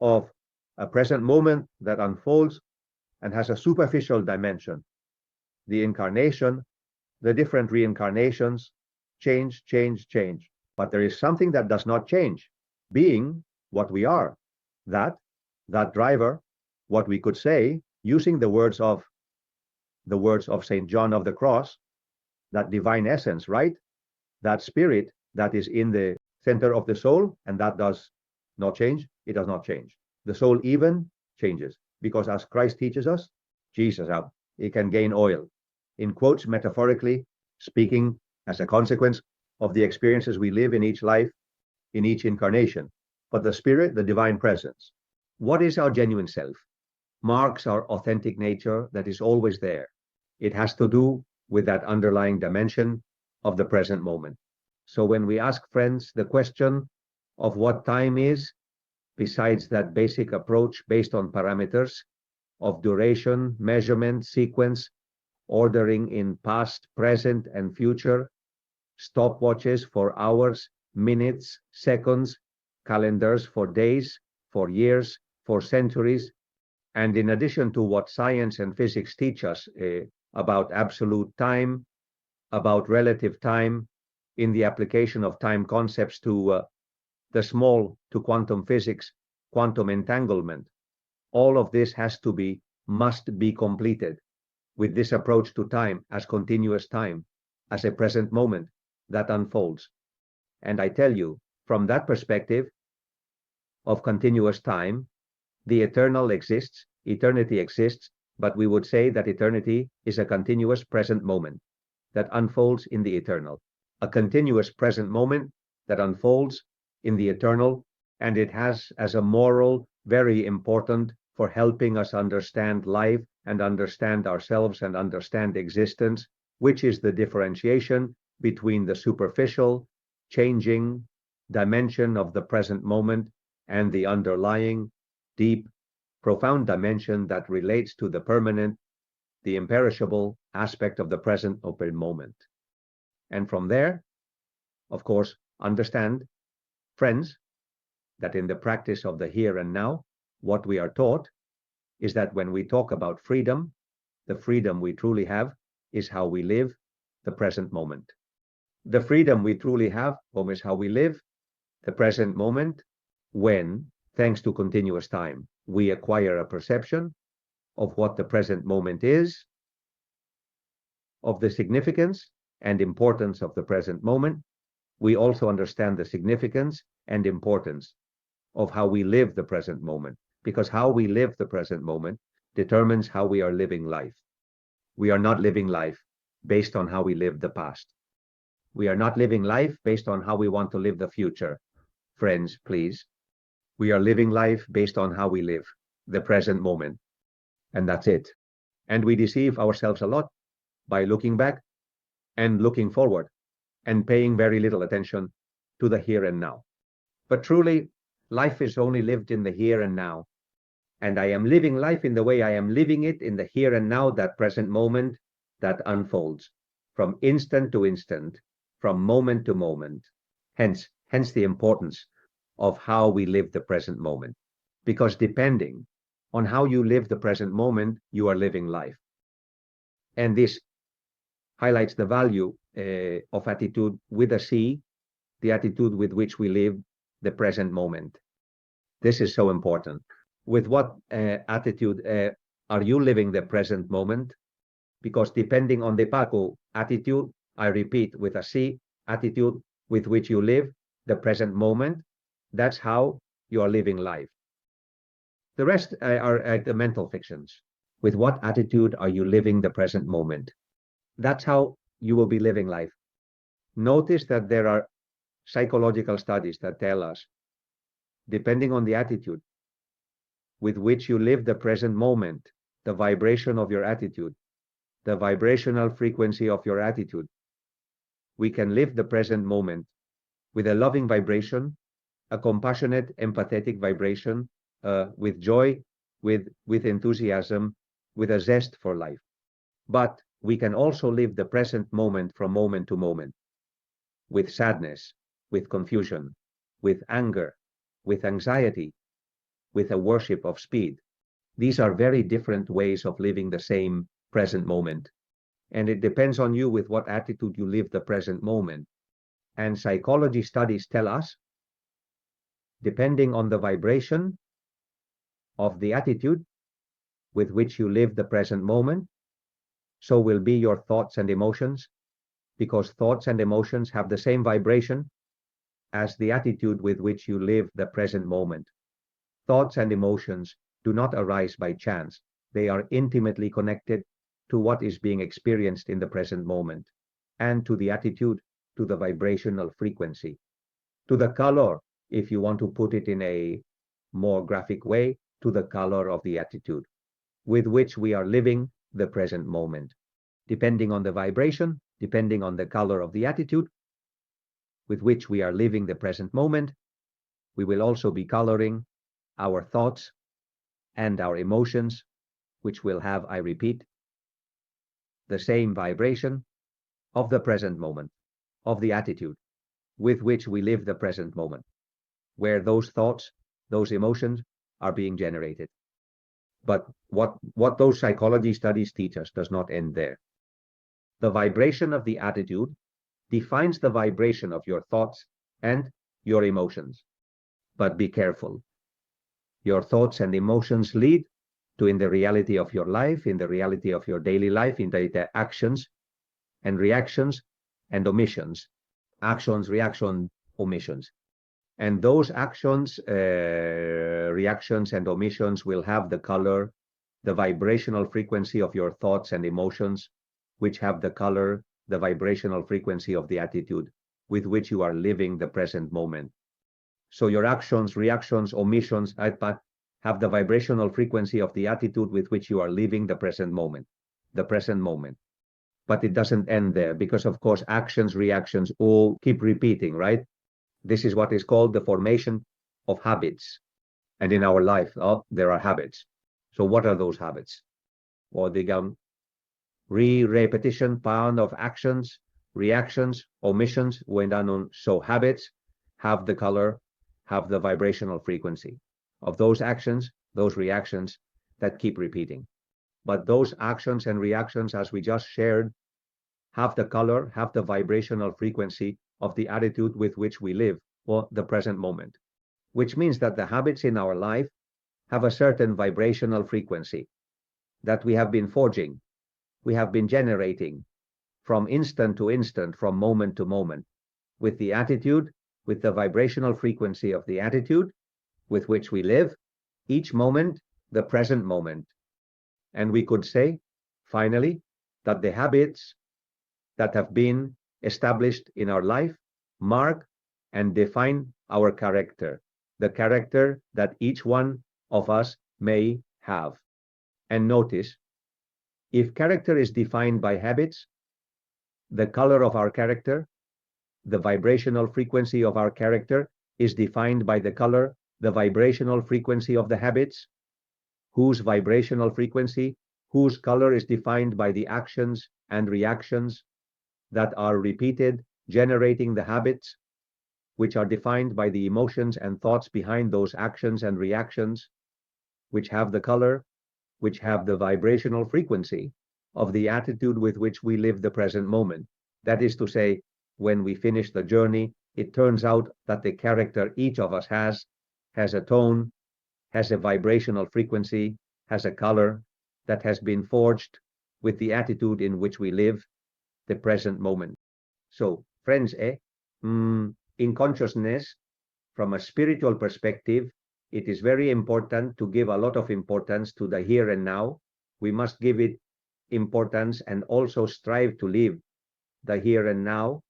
of a present moment that unfolds and has a superficial dimension. The incarnation, the different reincarnations, change. But there is something that does not change, being what we are. That driver, what we could say, using the words of St. John of the Cross, that divine essence, right? That spirit that is in the center of the soul, and that does not change. It does not change. The soul even changes, because as Christ teaches us, Jesus out, it can gain oil. In quotes, metaphorically speaking, as a consequence of the experiences we live in each life, in each incarnation. But the spirit, the divine presence, what is our genuine self, marks our authentic nature that is always there. It has to do with that underlying dimension of the present moment. So when we ask friends the question of what time is, besides that basic approach based on parameters of duration, measurement, sequence, ordering in past, present, and future, stopwatches for hours, minutes, seconds, calendars for days, for years, for centuries, and in addition to what science and physics teach us about absolute time, about relative time, in the application of time concepts to the small, to quantum physics, quantum entanglement, all of this must be completed with this approach to time as continuous time, as a present moment that unfolds. And I tell you, from that perspective of continuous time, the eternal exists, eternity exists, but we would say that eternity is a continuous present moment that unfolds in the eternal, a continuous present moment that unfolds in the eternal, and it has as a moral very important for helping us understand life and understand ourselves and understand existence, which is the differentiation between the superficial, changing dimension of the present moment and the underlying, deep, profound dimension that relates to the permanent, the imperishable aspect of the present open moment. And from there, of course, understand, friends, that in the practice of the here and now, what we are taught is that when we talk about freedom, the freedom we truly have is how we live the present moment. The freedom we truly have is how we live the present moment when, thanks to continuous time, we acquire a perception of what the present moment is, of the significance and importance of the present moment. We also understand the significance and importance of how we live the present moment, because how we live the present moment determines how we are living life. We are not living life based on how we lived the past. We are not living life based on how we want to live the future. Friends, please. We are living life based on how we live the present moment. And that's it. And we deceive ourselves a lot by looking back and looking forward and paying very little attention to the here and now. But truly, life is only lived in the here and now. And I am living life in the way I am living it in the here and now, that present moment that unfolds from instant to instant, from moment to moment. Hence the importance of how we live the present moment. Because depending on how you live the present moment, you are living life. And this highlights the value of attitude with a C, the attitude with which we live the present moment. This is so important. With what attitude are you living the present moment? Because depending on the Paco attitude, I repeat, with a C, attitude with which you live the present moment, that's how you are living life. The rest are the mental fictions. With what attitude are you living the present moment? That's how you will be living life. Notice that there are psychological studies that tell us, depending on the attitude with which you live the present moment, the vibration of your attitude, the vibrational frequency of your attitude, we can live the present moment with a loving vibration, a compassionate, empathetic vibration, with joy, with enthusiasm, with a zest for life. But we can also live the present moment from moment to moment, with sadness, with confusion, with anger, with anxiety, with a worship of speed. These are very different ways of living the same present moment. And it depends on you with what attitude you live the present moment. And psychology studies tell us, depending on the vibration of the attitude with which you live the present moment, so will be your thoughts and emotions, because thoughts and emotions have the same vibration as the attitude with which you live the present moment. Thoughts and emotions do not arise by chance. They are intimately connected to what is being experienced in the present moment, and to the attitude, to the vibrational frequency, to the color, if you want to put it in a more graphic way, to the color of the attitude with which we are living the present moment. Depending on the vibration, depending on the color of the attitude with which we are living the present moment, we will also be coloring our thoughts and our emotions, which will have, I repeat, the same vibration of the present moment, of the attitude with which we live the present moment, where those thoughts, those emotions are being generated. But what those psychology studies teach us does not end there. The vibration of the attitude defines the vibration of your thoughts and your emotions. But be careful. Your thoughts and emotions lead to, in the reality of your life, in the reality of your daily life, in the actions and reactions and omissions. Actions, reaction, omissions. And those actions, reactions, and omissions will have the color, the vibrational frequency of your thoughts and emotions, which have the color, the vibrational frequency of the attitude with which you are living the present moment. So your actions, reactions, omissions have the vibrational frequency of the attitude with which you are living the present moment. The present moment. But it doesn't end there, because of course actions, reactions all keep repeating, right? This is what is called the formation of habits. And in our life, there are habits. So what are those habits? Well, they come repetition, pattern of actions, reactions, omissions, so habits have the color, have the vibrational frequency of those actions, those reactions that keep repeating. But those actions and reactions, as we just shared, have the color, have the vibrational frequency of the attitude with which we live, or the present moment. Which means that the habits in our life have a certain vibrational frequency that we have been forging, we have been generating from instant to instant, from moment to moment, with the attitude, with the vibrational frequency of the attitude with which we live, each moment, the present moment. And we could say, finally, that the habits that have been established in our life mark and define our character, the character that each one of us may have. And notice, if character is defined by habits, the color of our character, the vibrational frequency of our character is defined by the color, the vibrational frequency of the habits, whose vibrational frequency, whose color is defined by the actions and reactions that are repeated, generating the habits, which are defined by the emotions and thoughts behind those actions and reactions, which have the color, which have the vibrational frequency of the attitude with which we live the present moment. That is to say, when we finish the journey, it turns out that the character each of us has a tone, has a vibrational frequency, has a color that has been forged with the attitude in which we live the present moment. So, friends, in consciousness, from a spiritual perspective, it is very important to give a lot of importance to the here and now, we must give it importance and also strive to live the here and now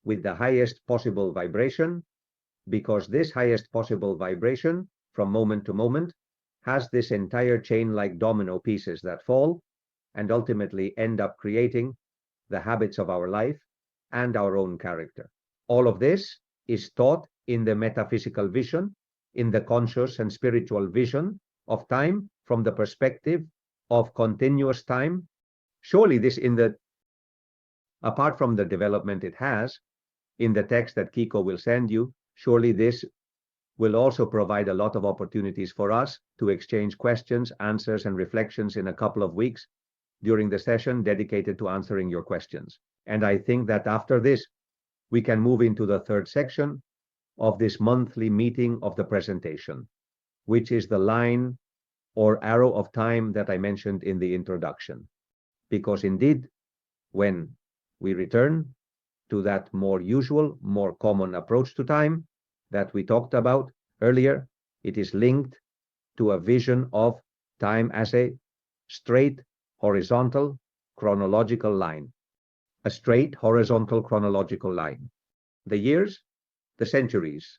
with the highest possible vibration, because this highest possible vibration from moment to moment has this entire chain like domino pieces that fall and ultimately end up creating the habits of our life and our own character. All of this is taught in the metaphysical vision, in the conscious and spiritual vision of time from the perspective of continuous time. Surely this apart from the development it has in the text that Kiko will send you, surely this will also provide a lot of opportunities for us to exchange questions, answers, and reflections in a couple of weeks during the session dedicated to answering your questions. And I think that after this, we can move into the third section of this monthly meeting of the presentation, which is the line or arrow of time that I mentioned in the introduction. Because indeed, when we return to that more usual, more common approach to time that we talked about earlier, it is linked to a vision of time as a straight, horizontal, chronological line. A straight, horizontal, chronological line. The years, the centuries,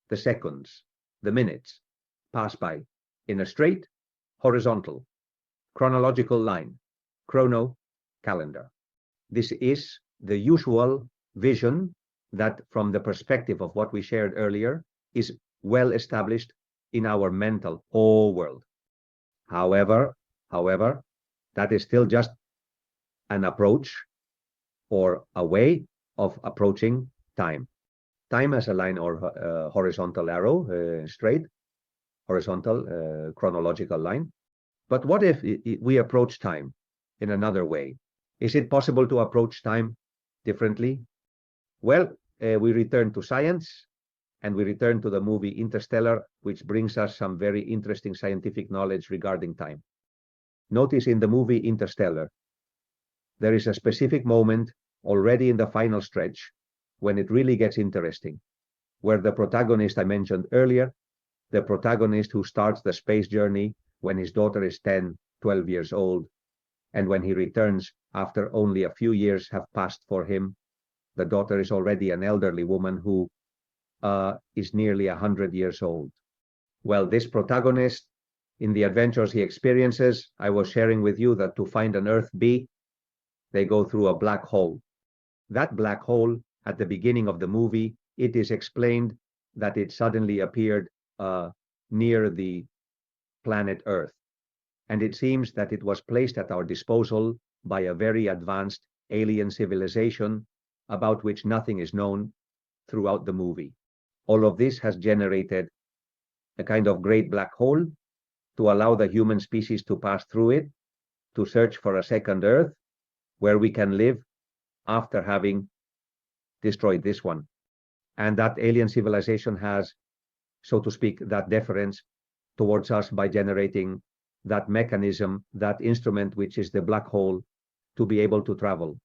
the seconds, the minutes pass by in a straight, horizontal, chronological line, chrono calendar. This is the usual vision that, from the perspective of what we shared earlier, is well established in our mental whole world. However, that is still just an approach or a way of approaching time. Time as a line or horizontal arrow, straight, horizontal, chronological line. But what if we approach time in another way? Is it possible to approach time differently? Well, we return to science and we return to the movie Interstellar, which brings us some very interesting scientific knowledge regarding time. Notice in the movie Interstellar, there is a specific moment already in the final stretch when it really gets interesting, where the protagonist I mentioned earlier, the protagonist who starts the space journey when his daughter is 10, 12 years old, and when he returns after only a few years have passed for him, the daughter is already an elderly woman who is nearly 100 years old. Well, this protagonist, in the adventures he experiences, I was sharing with you that to find an Earth B, they go through a black hole. That black hole, at the beginning of the movie, it is explained that it suddenly appeared near the planet Earth. And it seems that it was placed at our disposal by a very advanced alien civilization about which nothing is known throughout the movie. All of this has generated a kind of great black hole to allow the human species to pass through it, to search for a second Earth where we can live after having destroyed this one. And that alien civilization has, so to speak, that deference towards us by generating that mechanism, that instrument, which is the black hole, to be able to travel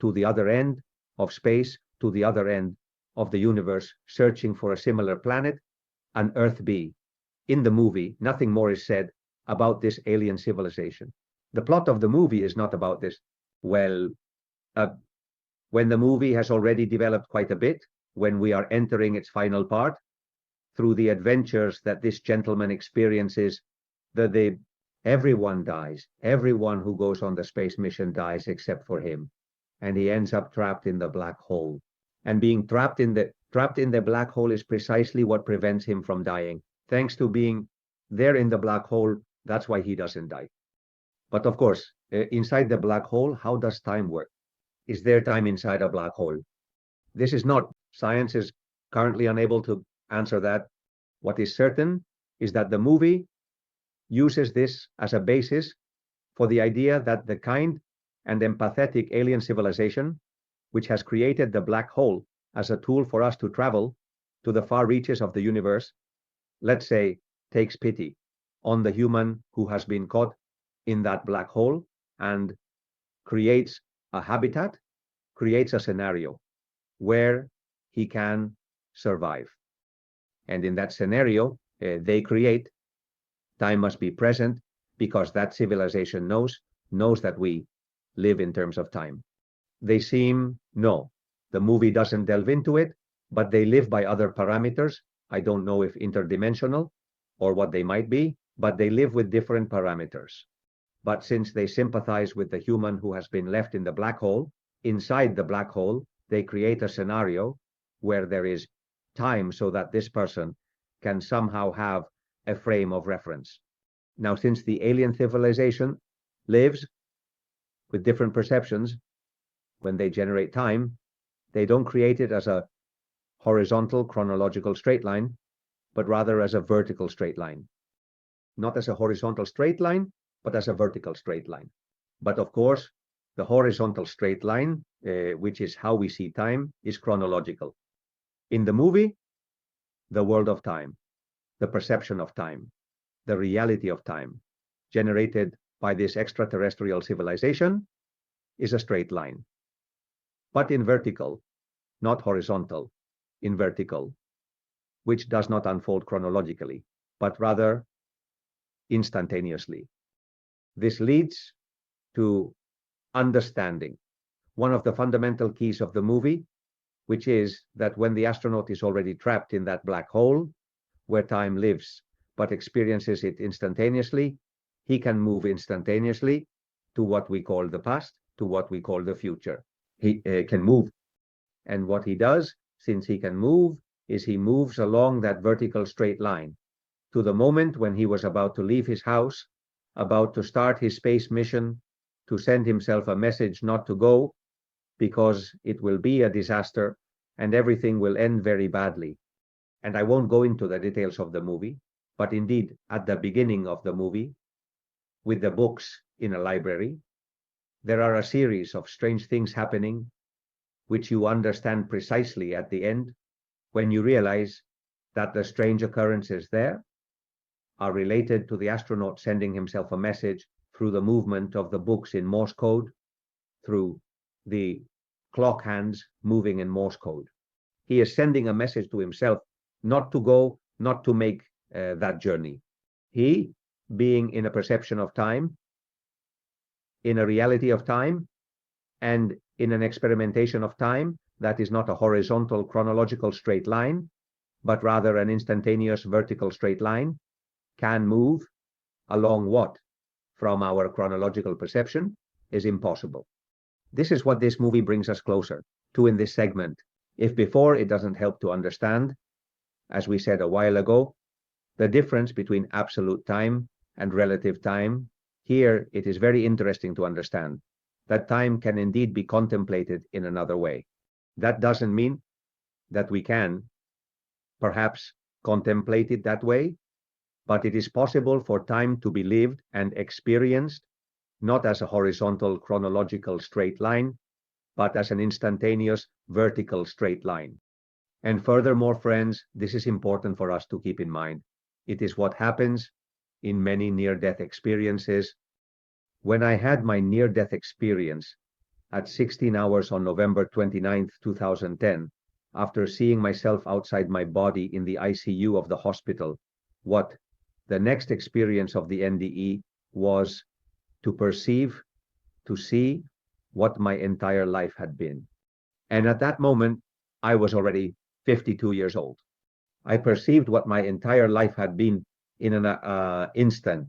to the other end of space, to the other end of the universe, searching for a similar planet, an Earth B. In the movie, nothing more is said about this alien civilization. The plot of the movie is not about this. Well, when the movie has already developed quite a bit, when we are entering its final part, through the adventures that this gentleman experiences, everyone dies. Everyone who goes on the space mission dies except for him. And he ends up trapped in the black hole. And being trapped in the black hole is precisely what prevents him from dying. Thanks to being there in the black hole, that's why he doesn't die. But of course, inside the black hole, how does time work? Is there time inside a black hole? This is not. Science is currently unable to answer that. What is certain is that the movie uses this as a basis for the idea that the kind and empathetic alien civilization, which has created the black hole as a tool for us to travel to the far reaches of the universe, let's say, takes pity on the human who has been caught in that black hole and creates a habitat, creates a scenario where he can survive. And in that scenario, they create, time must be present because that civilization knows knows that we live in terms of time. No, the movie doesn't delve into it, but they live by other parameters. I don't know if interdimensional or what they might be, but they live with different parameters. But since they sympathize with the human who has been left in the black hole, inside the black hole, they create a scenario where there is time so that this person can somehow have a frame of reference. Now, since the alien civilization lives with different perceptions, when they generate time, they don't create it as a horizontal chronological straight line, but rather as a vertical straight line. Not as a horizontal straight line, but as a vertical straight line. But of course, the horizontal straight line, which is how we see time, is chronological. In the movie, the world of time, the perception of time, the reality of time, generated by this extraterrestrial civilization, is a straight line. But in vertical, not horizontal, in vertical, which does not unfold chronologically, but rather instantaneously. This leads to understanding one of the fundamental keys of the movie, which is that when the astronaut is already trapped in that black hole where time lives but experiences it instantaneously, he can move instantaneously to what we call the past, to what we call the future. He can move. And what he does, since he can move, is he moves along that vertical straight line to the moment when he was about to leave his house, about to start his space mission, to send himself a message not to go, because it will be a disaster and everything will end very badly. And I won't go into the details of the movie, but indeed, at the beginning of the movie, with the books in a library, there are a series of strange things happening, which you understand precisely at the end, when you realize that the strange occurrences there are related to the astronaut sending himself a message through the movement of the books in Morse code, through the clock hands moving in Morse code. He is sending a message to himself not to go, not to make that journey. He, being in a perception of time, in a reality of time, and in an experimentation of time that is not a horizontal chronological straight line, but rather an instantaneous vertical straight line, can move along what, from our chronological perception, is impossible. This is what this movie brings us closer to in this segment. If before it doesn't help to understand, as we said a while ago, the difference between absolute time and relative time, here it is very interesting to understand that time can indeed be contemplated in another way. That doesn't mean that we can perhaps contemplate it that way, but it is possible for time to be lived and experienced not as a horizontal chronological straight line, but as an instantaneous vertical straight line. And furthermore, friends, this is important for us to keep in mind. It is what happens in many near-death experiences. When I had my near-death experience at 16 hours on November 29th, 2010, after seeing myself outside my body in the ICU of the hospital, what the next experience of the NDE was to perceive, to see what my entire life had been. And at that moment, I was already 52 years old. I perceived what my entire life had been in an instant.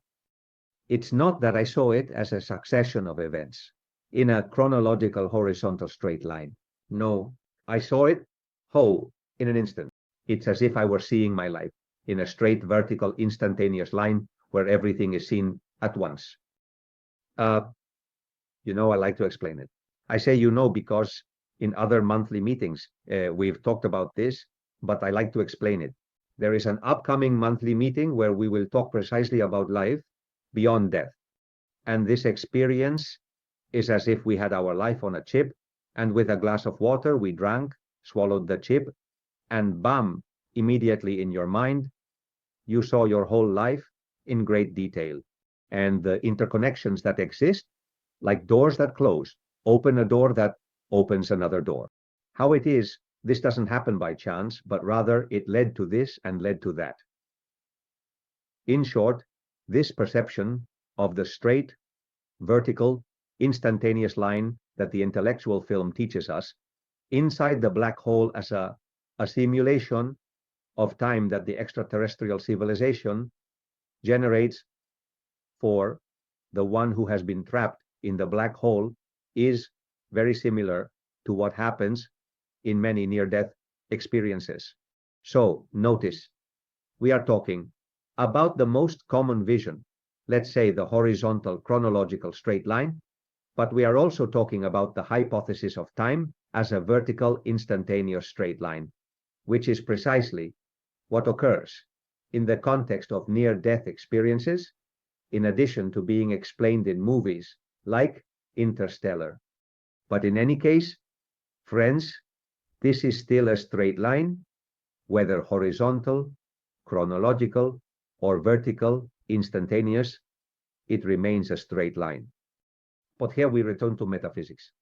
It's not that I saw it as a succession of events in a chronological horizontal straight line. No, I saw it whole in an instant. It's as if I were seeing my life in a straight vertical instantaneous line where everything is seen at once. I like to explain it. I say because in other monthly meetings, we've talked about this, but I like to explain it. There is an upcoming monthly meeting where we will talk precisely about life beyond death. And this experience is as if we had our life on a chip, and with a glass of water, we drank, swallowed the chip, and bam, immediately in your mind, you saw your whole life in great detail. And the interconnections that exist, like doors that close, open a door that opens another door. How it is, this doesn't happen by chance, but rather it led to this and led to that. In short, this perception of the straight vertical, instantaneous line that the intellectual film teaches us, inside the black hole as a simulation of time that the extraterrestrial civilization generates for the one who has been trapped in the black hole, is very similar to what happens in many near-death experiences. So notice, we are talking about the most common vision, let's say the horizontal chronological straight line, but we are also talking about the hypothesis of time as a vertical instantaneous straight line, which is precisely what occurs in the context of near-death experiences, in addition to being explained in movies like Interstellar. But in any case, friends, this is still a straight line, whether horizontal, chronological, or vertical, instantaneous, it remains a straight line. But here we return to metaphysics.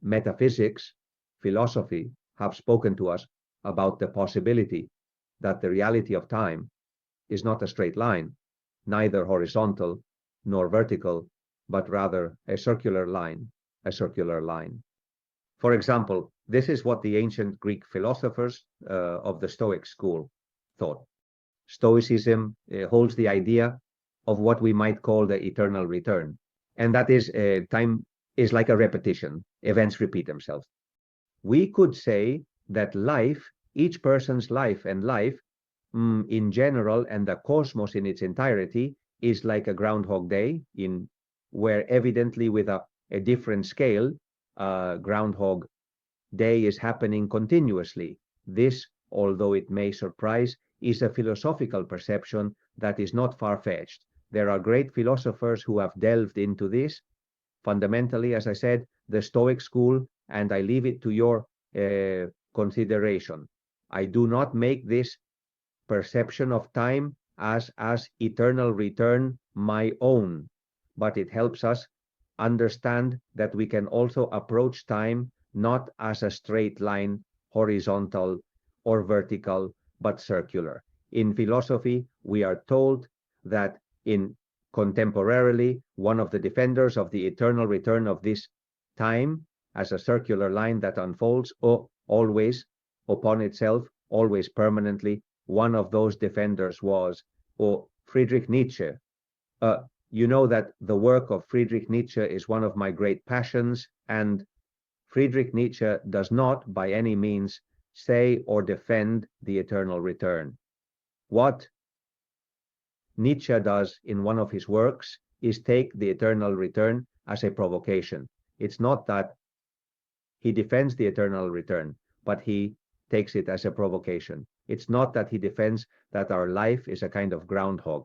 Metaphysics, philosophy have spoken to us about the possibility that the reality of time is not a straight line, neither horizontal nor vertical, but rather a circular line, a circular line. For example, this is what the ancient Greek philosophers of the Stoic school thought. Stoicism holds the idea of what we might call the eternal return, and that is time is like a repetition. Events repeat themselves. We could say that life, each person's life and life in general, and the cosmos in its entirety, is like a Groundhog Day, where evidently with a different scale, Groundhog Day is happening continuously. This, although it may surprise, is a philosophical perception that is not far-fetched. There are great philosophers who have delved into this. Fundamentally, as I said, the Stoic school, and I leave it to your consideration. I do not make this perception of time as eternal return my own, but it helps us understand that we can also approach time not as a straight line, horizontal or vertical, but circular. In philosophy, we are told that contemporarily, one of the defenders of the eternal return of this time as a circular line that unfolds always upon itself, always permanently, one of those defenders was Friedrich Nietzsche. You know that the work of Friedrich Nietzsche is one of my great passions, and Friedrich Nietzsche does not by any means say or defend the eternal return. What Nietzsche does in one of his works is take the eternal return as a provocation. It's not that he defends the eternal return, but he takes it as a provocation. It's not that he defends that our life is a kind of Groundhog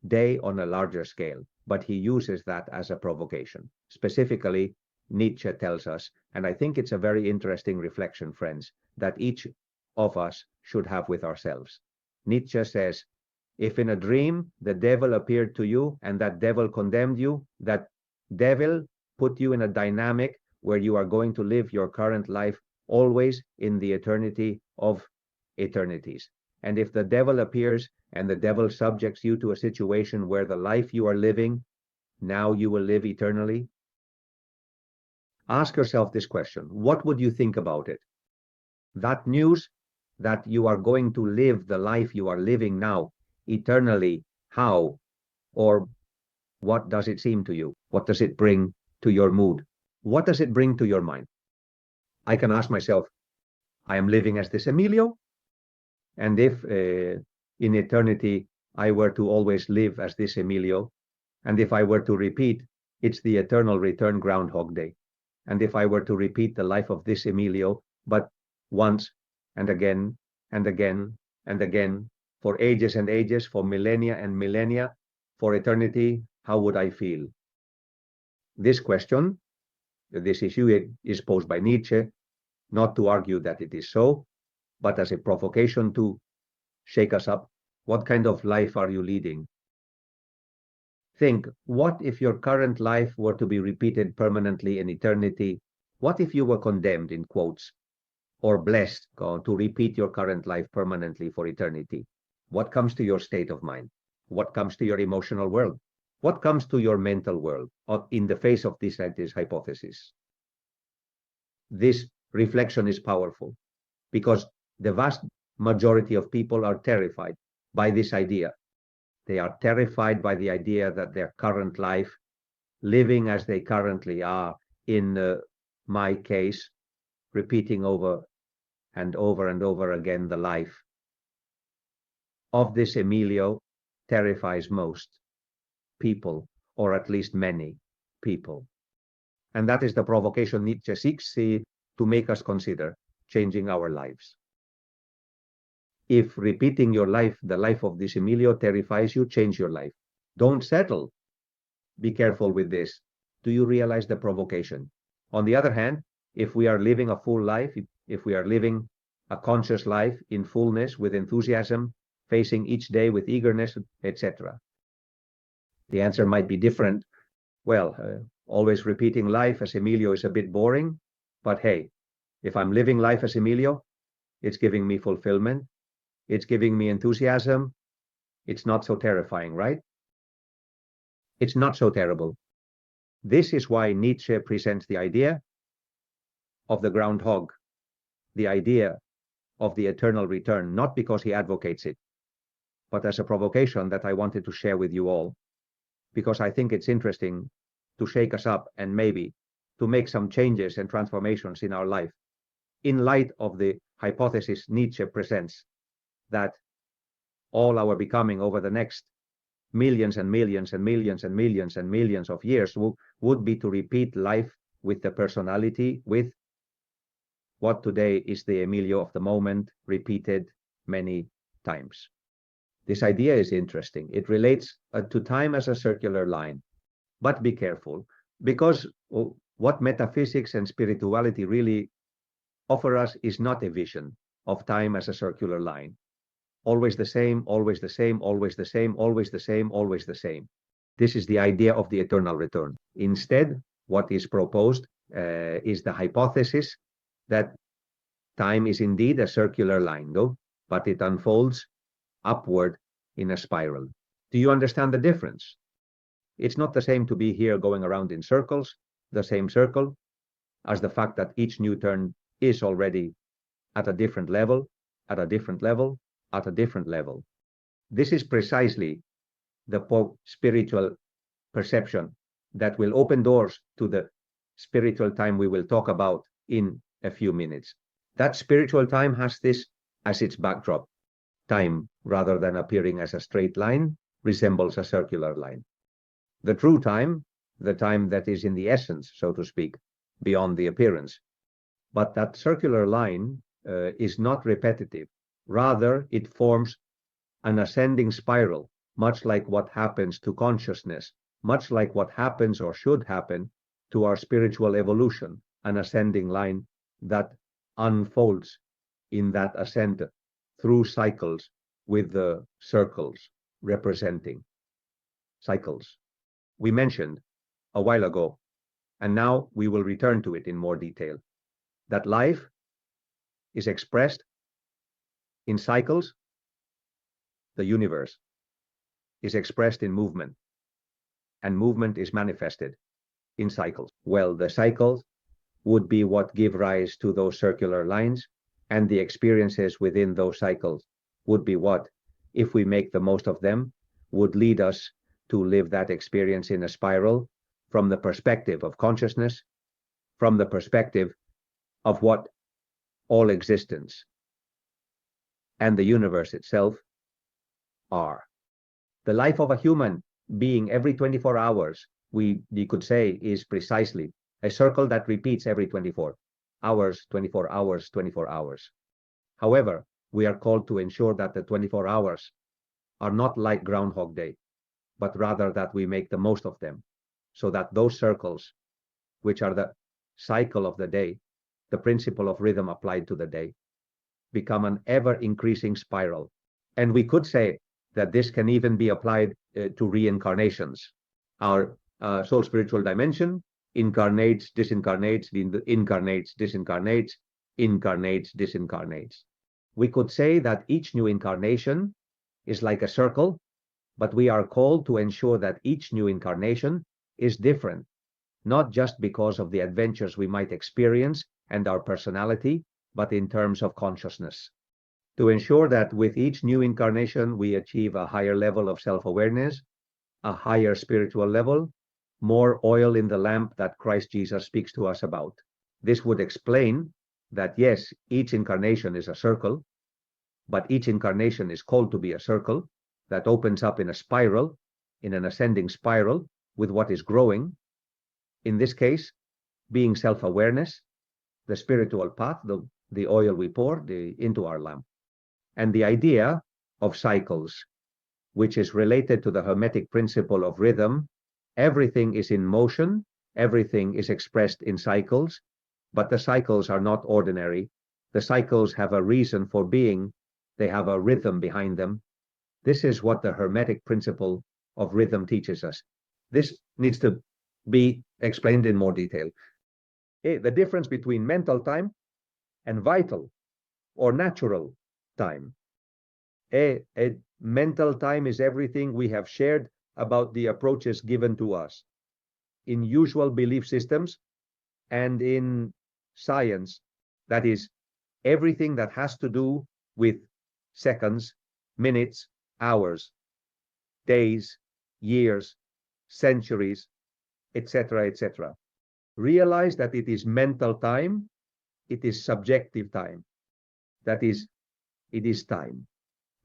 Day on a larger scale, but he uses that as a provocation. Specifically, Nietzsche tells us, and I think it's a very interesting reflection, friends, that each of us should have with ourselves. Nietzsche says, if in a dream the devil appeared to you and that devil condemned you, that devil put you in a dynamic where you are going to live your current life always in the eternity of eternities. And if the devil appears and the devil subjects you to a situation where the life you are living, now you will live eternally, ask yourself this question. What would you think about it? That news that you are going to live the life you are living now eternally, how or what does it seem to you? What does it bring to your mood? What does it bring to your mind? I can ask myself, I am living as this Emilio, and if in eternity I were to always live as this Emilio, and if I were to repeat, it's the eternal return Groundhog Day. And if I were to repeat the life of this Emilio, but once and again and again and again, for ages and ages, for millennia and millennia, for eternity, how would I feel? This question, this issue is posed by Nietzsche, not to argue that it is so, but as a provocation to shake us up. What kind of life are you leading? Think, what if your current life were to be repeated permanently in eternity? What if you were condemned, in quotes, or blessed to repeat your current life permanently for eternity? What comes to your state of mind? What comes to your emotional world? What comes to your mental world in the face of this hypothesis? This reflection is powerful because the vast majority of people are terrified by this idea. They are terrified by the idea that their current life, living as they currently are, in my case, repeating over and over and over again the life of this Emilio, terrifies most people, or at least many people. And that is the provocation Nietzsche seeks to make us consider changing our lives. If repeating your life, the life of this Emilio, terrifies you, change your life. Don't settle. Be careful with this. Do you realize the provocation? On the other hand, if we are living a full life, if we are living a conscious life in fullness, with enthusiasm, facing each day with eagerness, etc., the answer might be different. Well, always repeating life as Emilio is a bit boring, but hey, if I'm living life as Emilio, it's giving me fulfillment, it's giving me enthusiasm, it's not so terrifying, right? It's not so terrible. This is why Nietzsche presents the idea of the groundhog, the idea of the eternal return, not because he advocates it, but as a provocation that I wanted to share with you all, because I think it's interesting to shake us up and maybe to make some changes and transformations in our life, in light of the hypothesis Nietzsche presents that all our becoming over the next millions and millions and millions and millions and millions of years would be to repeat life with the personality, with what today is the Emilio of the moment, repeated many times. This idea is interesting. It relates to time as a circular line. But be careful, because what metaphysics and spirituality really offer us is not a vision of time as a circular line. Always the same, always the same, always the same, always the same, always the same. This is the idea of the eternal return. Instead, what is proposed is the hypothesis that time is indeed a circular line, though, but it unfolds upward in a spiral. Do you understand the difference? It's not the same to be here going around in circles, the same circle, as the fact that each new turn is already at a different level, at a different level, at a different level. This is precisely the spiritual perception that will open doors to the spiritual time we will talk about in a few minutes. That spiritual time has this as its backdrop. Time, rather than appearing as a straight line, resembles a circular line. The true time, the time that is in the essence, so to speak, beyond the appearance. But that circular line is not repetitive. Rather, it forms an ascending spiral, much like what happens to consciousness, much like what happens or should happen to our spiritual evolution, an ascending line that unfolds in that ascent through cycles, with the circles representing cycles we mentioned a while ago, and now we will return to it in more detail. That life is expressed in cycles, the universe is expressed in movement, and movement is manifested in cycles. Well, the cycles would be what give rise to those circular lines, and the experiences within those cycles would be what, if we make the most of them, would lead us to live that experience in a spiral from the perspective of consciousness, from the perspective of what all existence and the universe itself are. The life of a human being every 24 hours, we could say, is precisely a circle that repeats every 24 hours, 24 hours, 24 hours. However, we are called to ensure that the 24 hours are not like Groundhog Day, but rather that we make the most of them, so that those circles, which are the cycle of the day, the principle of rhythm applied to the day, become an ever-increasing spiral. And we could say that this can even be applied to reincarnations. Our soul spiritual dimension incarnates, disincarnates, incarnates, disincarnates, incarnates, disincarnates. We could say that each new incarnation is like a circle but we are called to ensure that each new incarnation is different, not just because of the adventures we might experience and our personality, but in terms of consciousness. To ensure that with each new incarnation we achieve a higher level of self-awareness, a higher spiritual level, more oil in the lamp that Christ Jesus speaks to us about. This would explain that yes, each incarnation is a circle, but each incarnation is called to be a circle that opens up in a spiral, in an ascending spiral, with what is growing. In this case, being self-awareness, the spiritual path, the oil we pour into our lamp. And the idea of cycles, which is related to the Hermetic principle of rhythm. Everything is in motion, everything is expressed in cycles, but the cycles are not ordinary. The cycles have a reason for being, they have a rhythm behind them. This is what the Hermetic principle of rhythm teaches us. This needs to be explained in more detail. The difference between mental time and vital or natural time. Mental time is everything we have shared about the approaches given to us in usual belief systems and in science. That is, everything that has to do with seconds, minutes, hours, days, years, centuries, etc., etc. Realize that it is mental time, it is subjective time. That is, it is time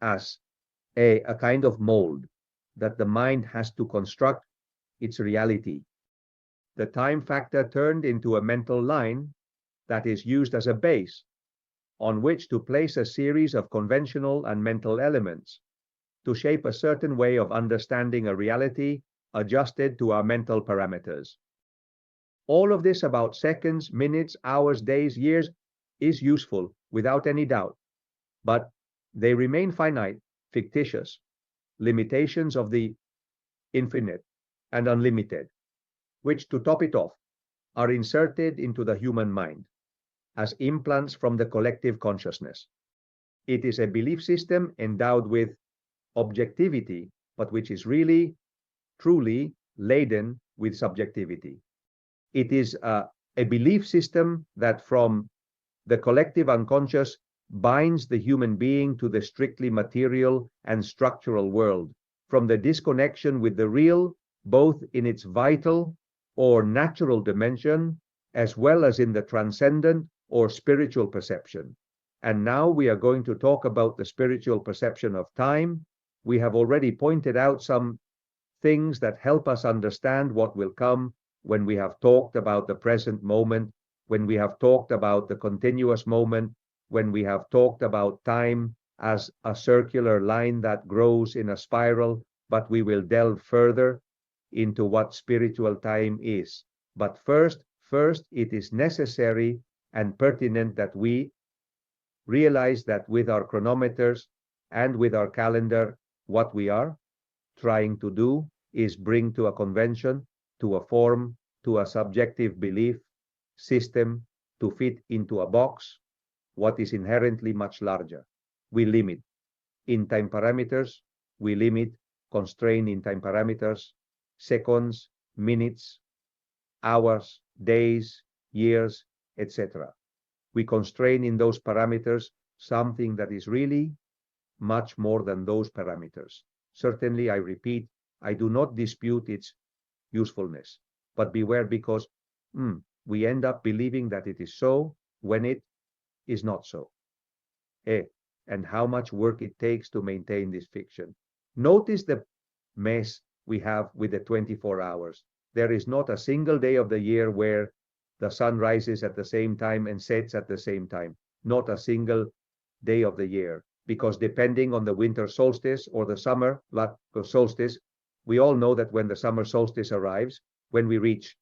as a kind of mold that the mind has to construct its reality. The time factor turned into a mental line that is used as a base on which to place a series of conventional and mental elements to shape a certain way of understanding a reality adjusted to our mental parameters. All of this about seconds, minutes, hours, days, years is useful without any doubt, but they remain finite, fictitious, limitations of the infinite and unlimited, which, to top it off, are inserted into the human mind as implants from the collective consciousness. It is a belief system endowed with objectivity, but which is really, truly laden with subjectivity. It is a belief system that from the collective unconscious binds the human being to the strictly material and structural world, from the disconnection with the real, both in its vital or natural dimension, as well as in the transcendent or spiritual perception. And now we are going to talk about the spiritual perception of time. We have already pointed out some things that help us understand what will come when we have talked about the present moment, when we have talked about the continuous moment, when we have talked about time as a circular line that grows in a spiral, but we will delve further into what spiritual time is. But first, it is necessary and pertinent that we realize that with our chronometers and with our calendar, what we are trying to do is bring to a convention, to a form, to a subjective belief system, to fit into a box, what is inherently much larger. We limit in time parameters, we limit, constrain in time parameters, seconds, minutes, hours, days, years, etc. We constrain in those parameters something that is really much more than those parameters. Certainly, I repeat, I do not dispute its usefulness, but beware because we end up believing that it is so when it is not so. And how much work it takes to maintain this fiction. Notice the mess we have with the 24 hours. There is not a single day of the year where the sun rises at the same time and sets at the same time. Not a single day of the year. Because depending on the winter solstice or the summer solstice, we all know that when the summer solstice arrives, when we reach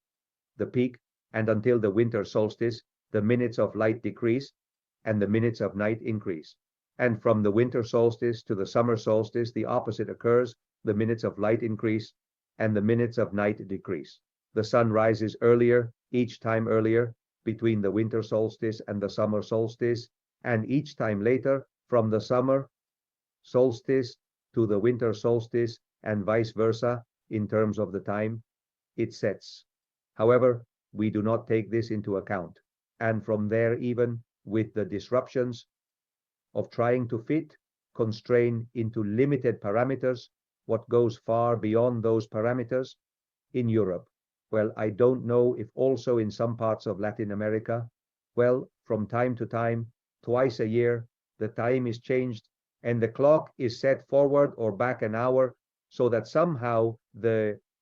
the peak and until the winter solstice, the minutes of light decrease and the minutes of night increase. And from the winter solstice to the summer solstice, the opposite occurs. The minutes of light increase and the minutes of night decrease. The sun rises earlier, each time earlier, between the winter solstice and the summer solstice, and each time later, from the summer solstice to the winter solstice, and vice versa in terms of the time it sets. However, we do not take this into account. And from there, even with the disruptions of trying to fit, constrain into limited parameters, what goes far beyond those parameters in Europe. Well, I don't know if also in some parts of Latin America, well, from time to time, twice a year, the time is changed and the clock is set forward or back an hour so that somehow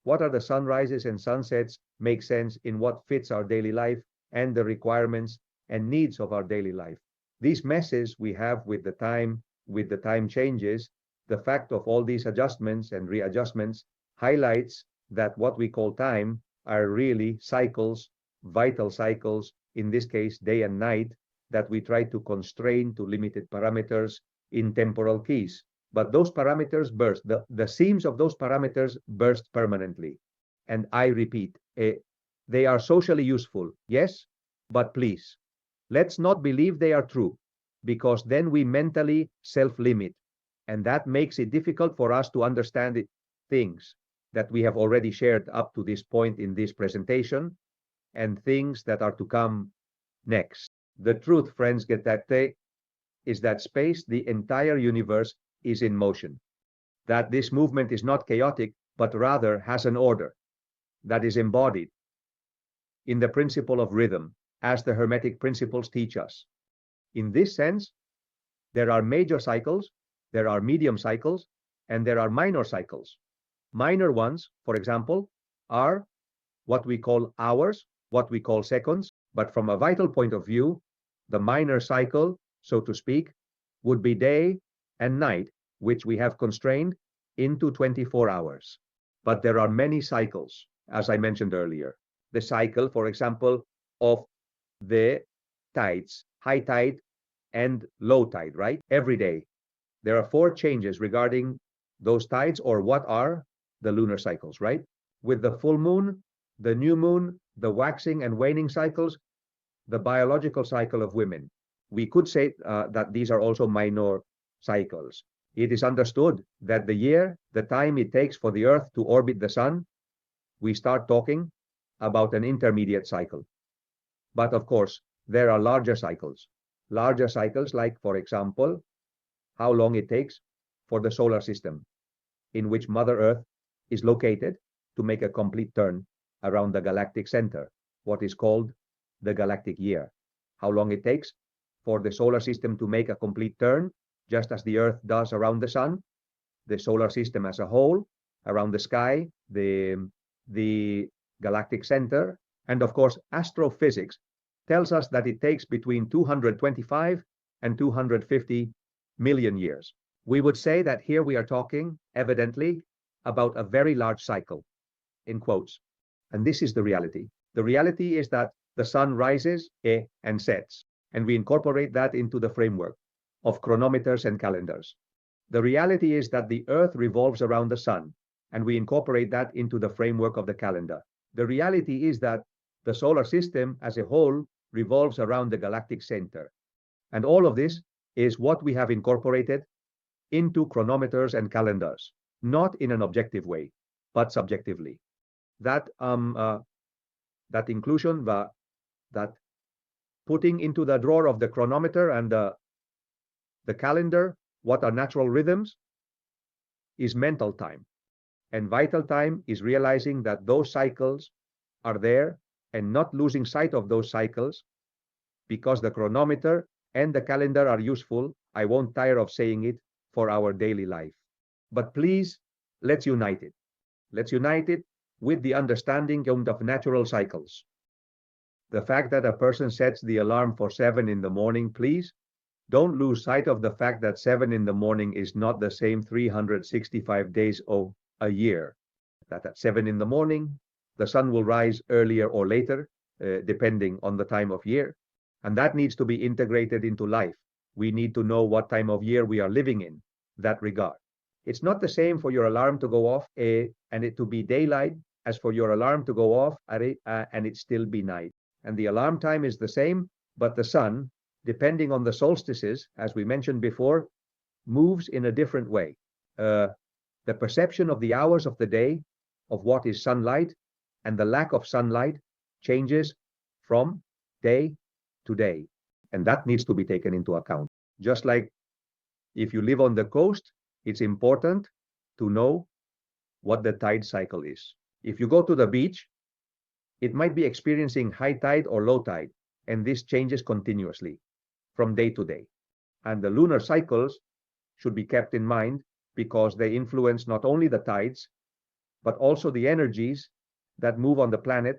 what are the sunrises and sunsets make sense in what fits our daily life and the requirements and needs of our daily life. These messes we have with the time changes, the fact of all these adjustments and readjustments highlights that what we call time are really cycles, vital cycles, in this case, day and night, that we try to constrain to limited parameters in temporal keys. But those parameters burst. The seams of those parameters burst permanently. And I repeat, they are socially useful, yes, but please, let's not believe they are true, because then we mentally self-limit, and that makes it difficult for us to understand things that we have already shared up to this point in this presentation, and things that are to come next. The truth, friends, is that space, the entire universe, is in motion. That this movement is not chaotic, but rather has an order that is embodied in the principle of rhythm, as the Hermetic principles teach us. In this sense, there are major cycles, there are medium cycles, and there are minor cycles. Minor ones, for example, are what we call hours, what we call seconds, but from a vital point of view, the minor cycle, so to speak, would be day and night, which we have constrained into 24 hours. But there are many cycles, as I mentioned earlier. The cycle, for example, of the tides, high tide and low tide, right? Every day. There are 4 changes regarding those tides, or what are the lunar cycles, right? With the full moon, the new moon, the waxing and waning cycles, the biological cycle of women. We could say that these are also minor cycles. It is understood that the year, the time it takes for the Earth to orbit the sun, we start talking about an intermediate cycle. But of course, there are larger cycles. Larger cycles like, for example, how long it takes for the solar system, in which Mother Earth is located, to make a complete turn around the galactic center, what is called the galactic year. How long it takes for the solar system to make a complete turn, just as the Earth does around the sun, the solar system as a whole, around the sky, the galactic center, and of course, astrophysics tells us that it takes between 225 and 250 million years. We would say that here we are talking, evidently, about a very large cycle, in quotes. And this is the reality. The reality is that the sun rises and sets, and we incorporate that into the framework of chronometers and calendars. The reality is that the Earth revolves around the sun, and we incorporate that into the framework of the calendar. The reality is that the solar system as a whole revolves around the galactic center. And all of this is what we have incorporated into chronometers and calendars, not in an objective way, but subjectively. That inclusion, that putting into the drawer of the chronometer and the calendar what are natural rhythms is mental time. And vital time is realizing that those cycles are there and not losing sight of those cycles, because the chronometer and the calendar are useful. I won't tire of saying it, for our daily life. But please, let's unite it. Let's unite it with the understanding of natural cycles. The fact that a person sets the alarm for 7 in the morning, please, don't lose sight of the fact that 7 in the morning is not the same 365 days of a year. That at 7 in the morning, the sun will rise earlier or later, depending on the time of year. And that needs to be integrated into life. We need to know what time of year we are living in that regard. It's not the same for your alarm to go off and it to be daylight as for your alarm to go off and it still be night. And the alarm time is the same, but the sun, depending on the solstices, as we mentioned before, moves in a different way. The perception of the hours of the day, of what is sunlight, and the lack of sunlight changes from day to day. And that needs to be taken into account. Just like if you live on the coast, it's important to know what the tide cycle is. If you go to the beach, it might be experiencing high tide or low tide, and this changes continuously from day to day. And the lunar cycles should be kept in mind because they influence not only the tides, but also the energies that move on the planet,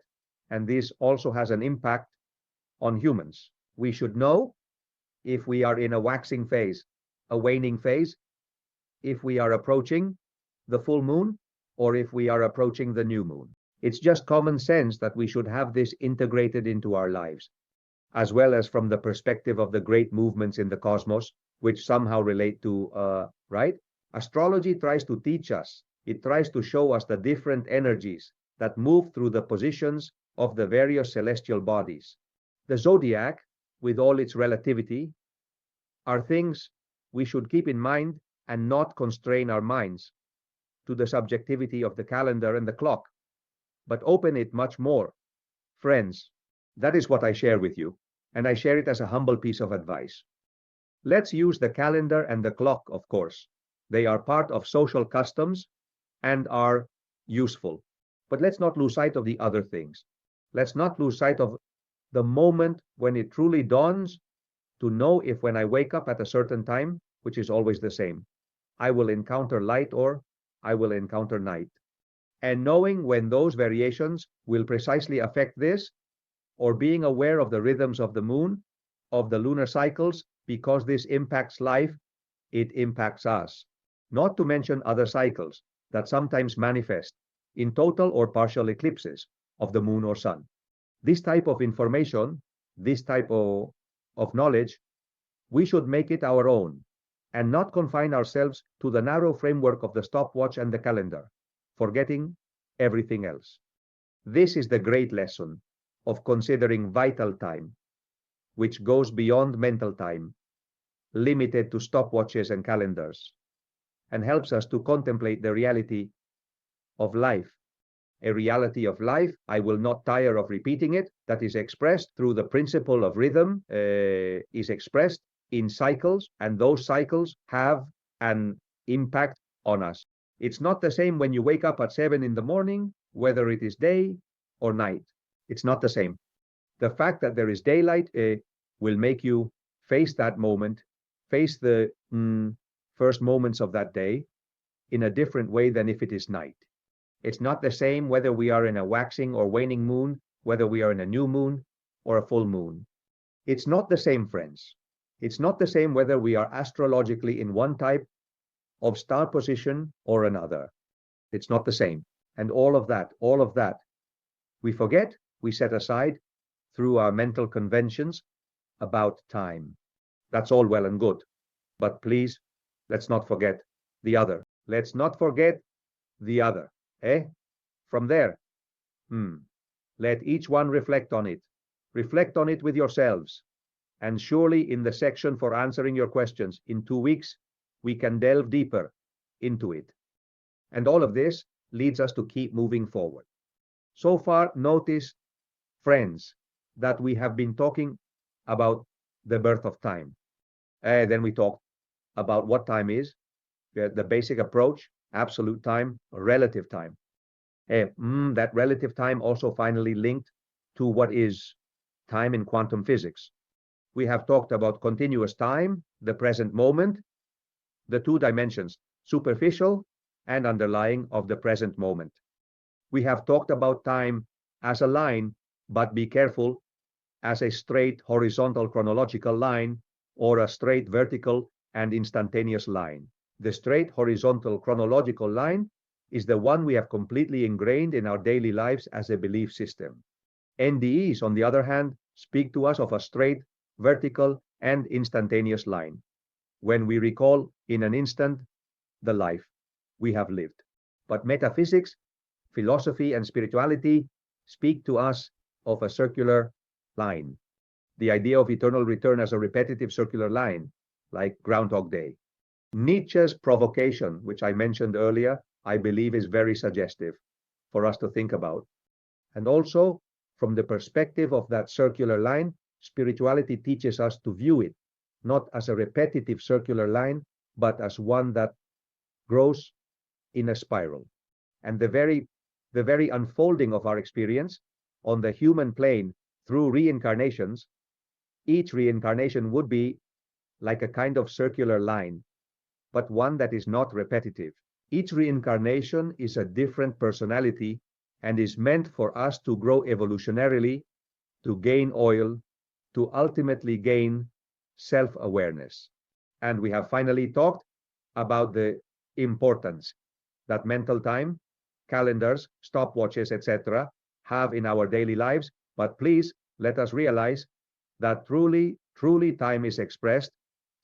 and this also has an impact on humans. We should know if we are in a waxing phase, a waning phase, if we are approaching the full moon, or if we are approaching the new moon. It's just common sense that we should have this integrated into our lives, as well as from the perspective of the great movements in the cosmos, which somehow relate to, right? Astrology tries to teach us, it tries to show us the different energies that move through the positions of the various celestial bodies. The zodiac, with all its relativity, are things we should keep in mind and not constrain our minds to the subjectivity of the calendar and the clock, but open it much more. Friends, that is what I share with you, and I share it as a humble piece of advice. Let's use the calendar and the clock, of course. They are part of social customs and are useful. But let's not lose sight of the other things. Let's not lose sight of the moment when it truly dawns to know if when I wake up at a certain time, which is always the same, I will encounter light or I will encounter night. And knowing when those variations will precisely affect this, or being aware of the rhythms of the moon, of the lunar cycles, because this impacts life, it impacts us. Not to mention other cycles that sometimes manifest in total or partial eclipses of the moon or sun. This type of information, this type of knowledge, we should make it our own and not confine ourselves to the narrow framework of the stopwatch and the calendar, forgetting everything else. This is the great lesson of considering vital time, which goes beyond mental time, limited to stopwatches and calendars, and helps us to contemplate the reality of life. A reality of life, I will not tire of repeating it, that is expressed through the principle of rhythm, is expressed in cycles, and those cycles have an impact on us. It's not the same when you wake up at 7 in the morning, whether it is day or night. It's not the same. The fact that there is daylight will make you face that moment, face the first moments of that day in a different way than if it is night. It's not the same whether we are in a waxing or waning moon, whether we are in a new moon or a full moon. It's not the same, friends. It's not the same whether we are astrologically in one type of star position or another. It's not the same. And all of that, we forget, we set aside through our mental conventions about time. That's all well and good. But please, let's not forget the other. Let's not forget the other. From there, let each one reflect on it. Reflect on it with yourselves. And surely in the section for answering your questions in 2 weeks, we can delve deeper into it. And all of this leads us to keep moving forward. So far, notice, friends, that we have been talking about the birth of time. Then we talked about what time is, the basic approach, absolute time, relative time. That relative time also finally linked to what is time in quantum physics. We have talked about continuous time, the present moment, the two dimensions, superficial and underlying of the present moment. We have talked about time as a line, but be careful, as a straight horizontal chronological line or a straight vertical and instantaneous line. The straight horizontal chronological line is the one we have completely ingrained in our daily lives as a belief system. NDEs, on the other hand, speak to us of a straight, vertical, and instantaneous line, when we recall in an instant the life we have lived. But metaphysics, philosophy, and spirituality speak to us of a circular line, the idea of eternal return as a repetitive circular line, like Groundhog Day. Nietzsche's provocation, which I mentioned earlier, I believe is very suggestive for us to think about. And also, from the perspective of that circular line, spirituality teaches us to view it not as a repetitive circular line, but as one that grows in a spiral. And the very unfolding of our experience on the human plane through reincarnations, each reincarnation would be like a kind of circular line, but one that is not repetitive. Each reincarnation is a different personality and is meant for us to grow evolutionarily, to gain oil, to ultimately gain self-awareness. And we have finally talked about the importance that mental time, calendars, stopwatches, etc., have in our daily lives. But please let us realize that truly time is expressed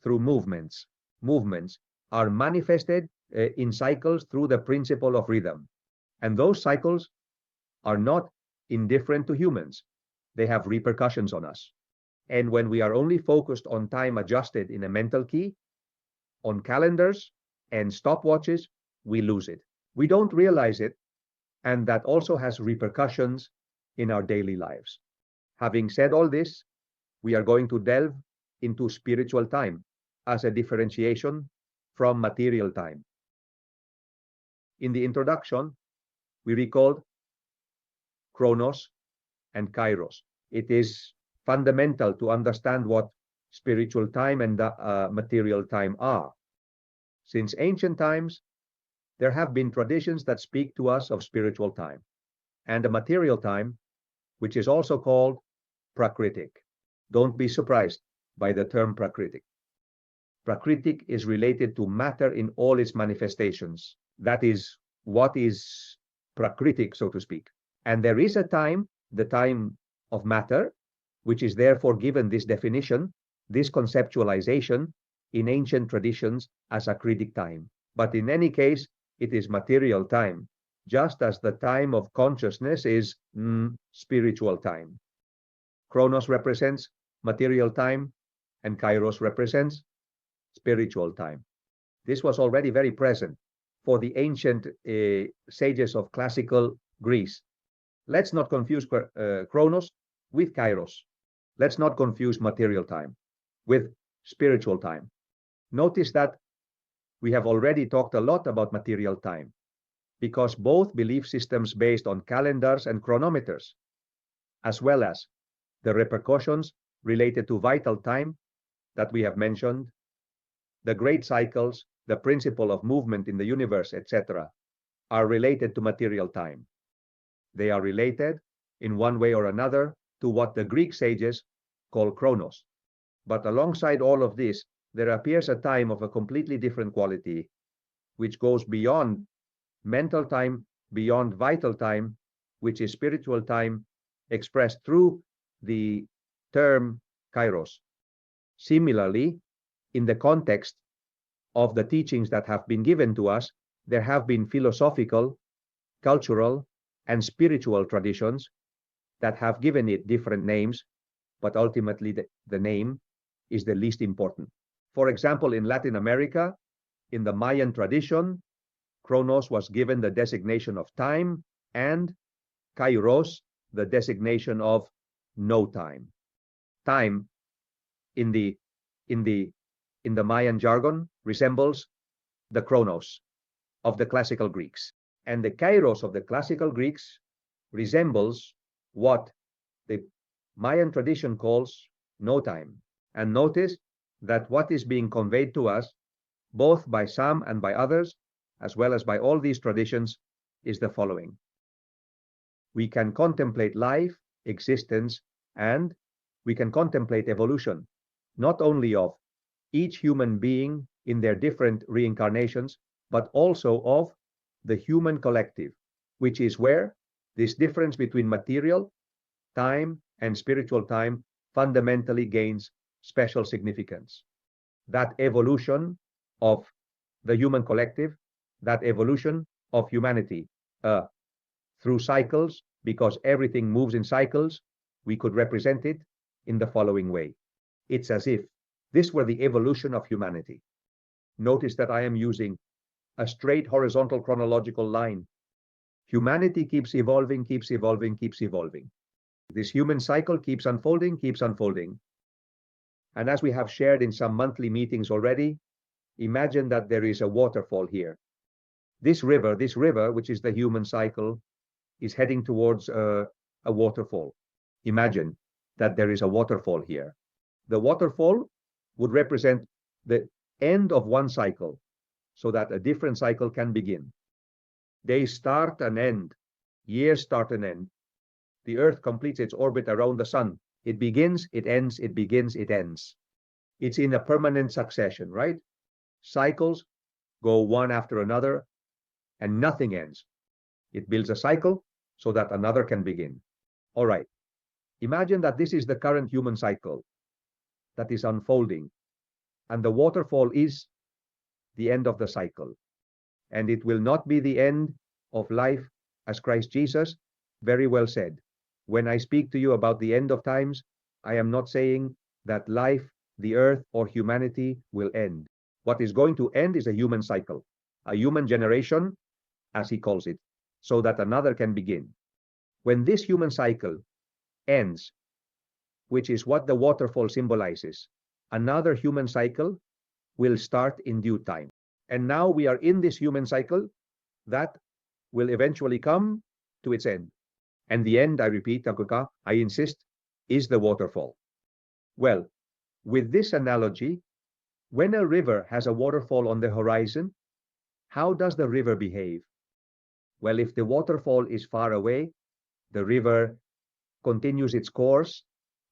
through movements. Movements are manifested in cycles through the principle of rhythm. And those cycles are not indifferent to humans. They have repercussions on us. And when we are only focused on time adjusted in a mental key, on calendars and stopwatches, we lose it. We don't realize it, and that also has repercussions in our daily lives. Having said all this, we are going to delve into spiritual time as a differentiation from material time. In the introduction, we recalled Chronos and Kairos. It is fundamental to understand what spiritual time and material time are. Since ancient times, there have been traditions that speak to us of spiritual time and a material time, which is also called Prakritic. Don't be surprised by the term Prakritic. Prakritic is related to matter in all its manifestations. That is what is Prakritic, so to speak. And there is a time, the time of matter, which is therefore given this definition, this conceptualization in ancient traditions as acritic time. But in any case, it is material time, just as the time of consciousness is spiritual time. Chronos represents material time, and Kairos represents spiritual time. This was already very present for the ancient sages of classical Greece. Let's not confuse Chronos with Kairos. Let's not confuse material time with spiritual time. Notice that we have already talked a lot about material time because both belief systems based on calendars and chronometers, as well as the repercussions related to vital time that we have mentioned, the great cycles, the principle of movement in the universe, etc., are related to material time. They are related in one way or another to what the Greek sages call Chronos. But alongside all of this, there appears a time of a completely different quality, which goes beyond mental time, beyond vital time, which is spiritual time expressed through the term Kairos. Similarly, in the context of the teachings that have been given to us, there have been philosophical, cultural, and spiritual traditions that have given it different names, but ultimately the name is the least important. For example, in Latin America, in the Mayan tradition, Chronos was given the designation of time and Kairos the designation of no time. Time in the Mayan jargon resembles the Chronos of the classical Greeks, and the Kairos of the classical Greeks resembles what the Mayan tradition calls no time. And notice that what is being conveyed to us, both by some and by others, as well as by all these traditions, is the following. We can contemplate life, existence, and we can contemplate evolution, not only of each human being in their different reincarnations, but also of the human collective, which is where this difference between material time and spiritual time fundamentally gains special significance. That evolution of the human collective, that evolution of humanity through cycles, because everything moves in cycles, we could represent it in the following way. It's as if this were the evolution of humanity. Notice that I am using a straight horizontal chronological line. Humanity keeps evolving, keeps evolving, keeps evolving. This human cycle keeps unfolding, keeps unfolding. And as we have shared in some monthly meetings already, imagine that there is a waterfall here. This river, which is the human cycle, is heading towards a waterfall. Imagine that there is a waterfall here. The waterfall would represent the end of one cycle, so that a different cycle can begin. Days start and end. Years start and end. The Earth completes its orbit around the sun. It begins, it ends, it begins, it ends. It's in a permanent succession, right? Cycles go one after another, and nothing ends. It builds a cycle so that another can begin. All right. Imagine that this is the current human cycle that is unfolding, and the waterfall is the end of the cycle. And it will not be the end of life, as Christ Jesus very well said. When I speak to you about the end of times, I am not saying that life, the earth, or humanity will end. What is going to end is a human cycle, a human generation, as he calls it, so that another can begin. When this human cycle ends, which is what the waterfall symbolizes, another human cycle will start in due time. And now we are in this human cycle that will eventually come to its end. And the end, I repeat, I insist, is the waterfall. Well, with this analogy, when a river has a waterfall on the horizon, how does the river behave? Well, if the waterfall is far away, the river continues its course.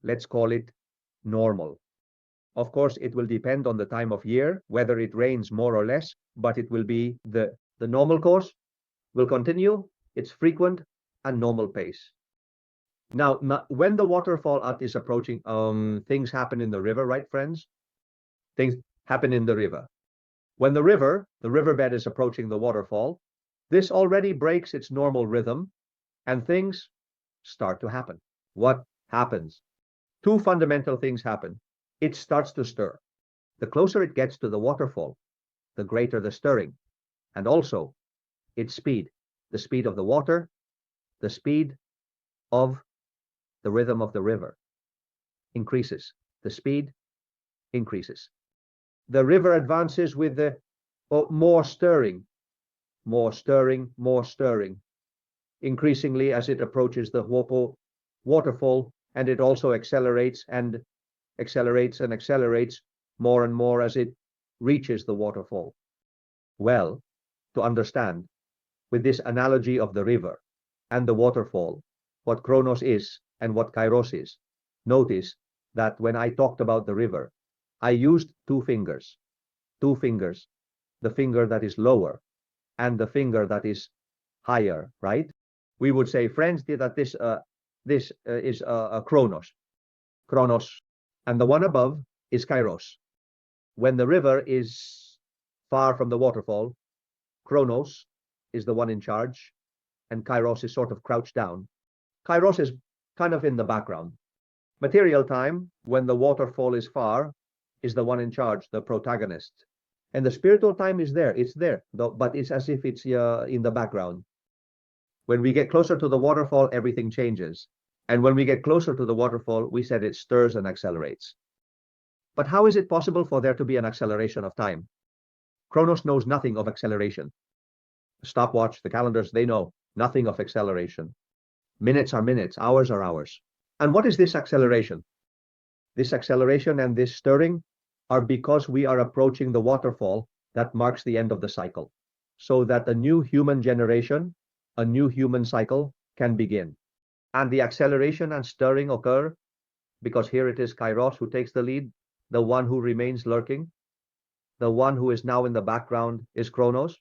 Let's call it normal. Of course, it will depend on the time of year, whether it rains more or less, but it will be the normal course will continue its frequent and normal pace. Now, when the waterfall is approaching, things happen in the river, right, friends? Things happen in the river. When the riverbed is approaching the waterfall, this already breaks its normal rhythm, and things start to happen. What happens? Two fundamental things happen. It starts to stir. The closer it gets to the waterfall, the greater the stirring, and also its speed, the speed of the water, the speed of the rhythm of the river increases. The speed increases. The river advances with the more stirring, more stirring, more stirring, increasingly as it approaches the waterfall, and it also accelerates and accelerates and accelerates more and more as it reaches the waterfall. Well, to understand, with this analogy of the river and the waterfall, what Chronos is and what Kairos is, notice that when I talked about the river, I used two fingers, the finger that is lower and the finger that is higher, right? We would say, friends, that this is a Chronos, and the one above is Kairos. When the river is far from the waterfall, Chronos is the one in charge, and Kairos is sort of crouched down. Kairos is kind of in the background. Material time, when the waterfall is far, is the one in charge, the protagonist. And the spiritual time is there, it's there, but it's as if it's in the background. When we get closer to the waterfall, everything changes. And when we get closer to the waterfall, we said it stirs and accelerates. But how is it possible for there to be an acceleration of time? Chronos knows nothing of acceleration. The stopwatch, the calendars, they know nothing of acceleration. Minutes are minutes, hours are hours. And what is this acceleration? This acceleration and this stirring are because we are approaching the waterfall that marks the end of the cycle, so that a new human generation, a new human cycle can begin. And the acceleration and stirring occur because here it is Kairos who takes the lead, the one who remains lurking, the one who is now in the background is Chronos,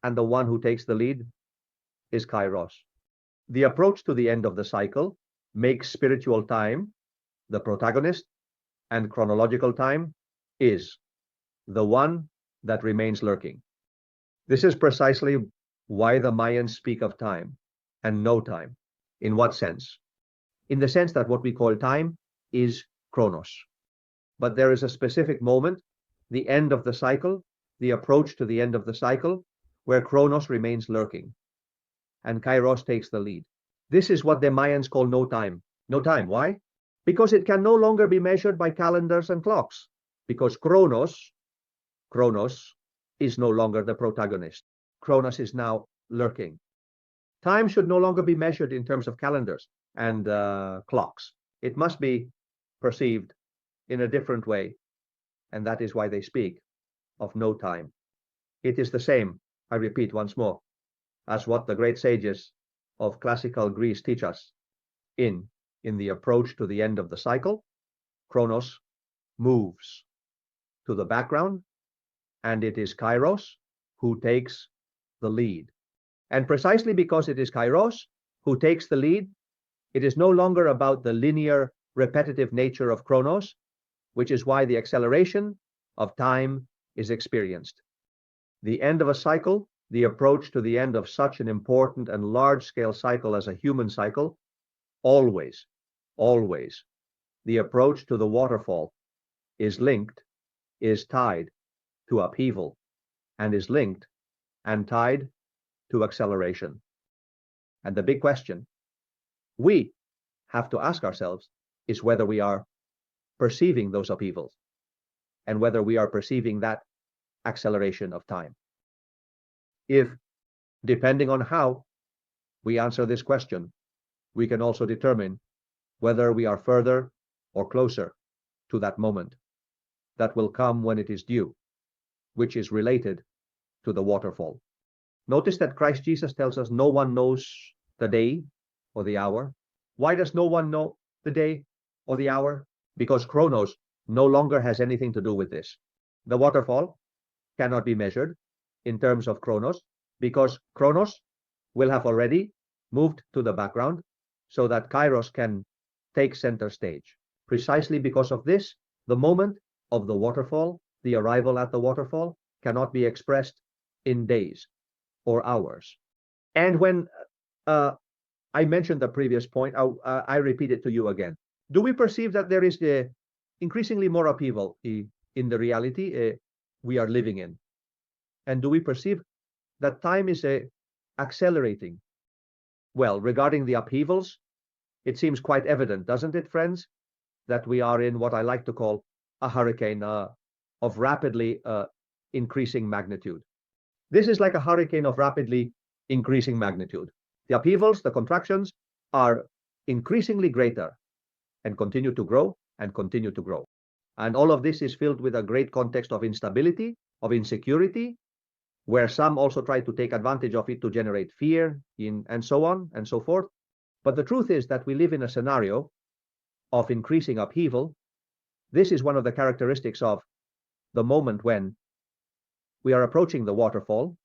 and the one who takes the lead is Kairos. The approach to the end of the cycle makes spiritual time the protagonist, and chronological time is the one that remains lurking. This is precisely why the Mayans speak of time and no time. In what sense? In the sense that what we call time is Chronos. But there is a specific moment the end of the cycle, the approach to the end of the cycle, where Chronos remains lurking and Kairos takes the lead. This is what the Mayans call no time. No time. Why? Because it can no longer be measured by calendars and clocks. Because Chronos is no longer the protagonist. Chronos is now lurking. Time should no longer be measured in terms of calendars and clocks. It must be perceived in a different way, and that is why they speak of no time. It is the same, I repeat once more, as what the great sages of classical Greece teach us. In the approach to the end of the cycle, Chronos moves to the background, and it is Kairos who takes the lead. And precisely because it is Kairos who takes the lead, it is no longer about the linear, repetitive nature of Chronos, which is why the acceleration of time is experienced. The end of a cycle, the approach to the end of such an important and large-scale cycle as a human cycle, always, the approach to the waterfall is linked, is tied to upheaval, and is linked and tied to acceleration. And the big question we have to ask ourselves is whether we are perceiving those upheavals and whether we are perceiving that acceleration of time. If, depending on how we answer this question, we can also determine whether we are further or closer to that moment that will come when it is due, which is related to the waterfall. Notice that Christ Jesus tells us no one knows the day or the hour. Why does no one know the day or the hour? Because Chronos no longer has anything to do with this. The waterfall cannot be measured in terms of Chronos because Chronos will have already moved to the background so that Kairos can take center stage. Precisely because of this, the moment of the waterfall, the arrival at the waterfall, cannot be expressed in days or hours. And when I mentioned the previous point, I repeat it to you again. Do we perceive that there is increasingly more upheaval in the reality we are living in? And do we perceive that time is accelerating? Well, regarding the upheavals, it seems quite evident, doesn't it, friends, that we are in what I like to call a hurricane of rapidly increasing magnitude. This is like a hurricane of rapidly increasing magnitude. The upheavals, the contractions, are increasingly greater and continue to grow and continue to grow. And all of this is filled with a great context of instability, of insecurity, where some also try to take advantage of it to generate fear and so on and so forth. But the truth is that we live in a scenario of increasing upheaval. This is one of the characteristics of the moment when we are approaching the waterfall,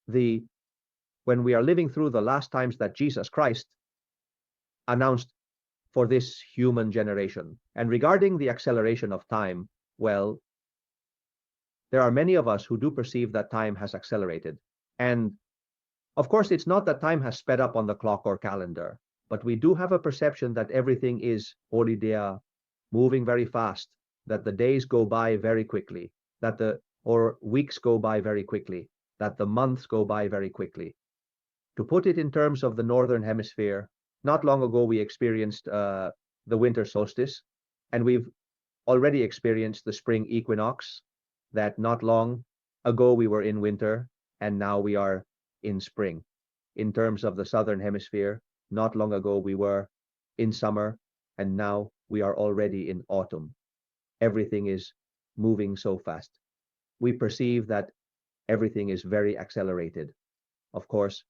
when we are living through the last times that Jesus Christ announced for this human generation. And regarding the acceleration of time, well, there are many of us who do perceive that time has accelerated. And of course, it's not that time has sped up on the clock or calendar, but we do have a perception that everything is olidea, moving very fast, that the days go by very quickly, or weeks go by very quickly, that the months go by very quickly. To put it in terms of the Northern Hemisphere, not long ago we experienced the winter solstice, and we've already experienced the spring equinox, that not long ago we were in winter, and now we are in spring. In terms of the Southern Hemisphere, not long ago we were in summer, and now we are already in autumn. Everything is moving so fast. We perceive that everything is very accelerated. Of course,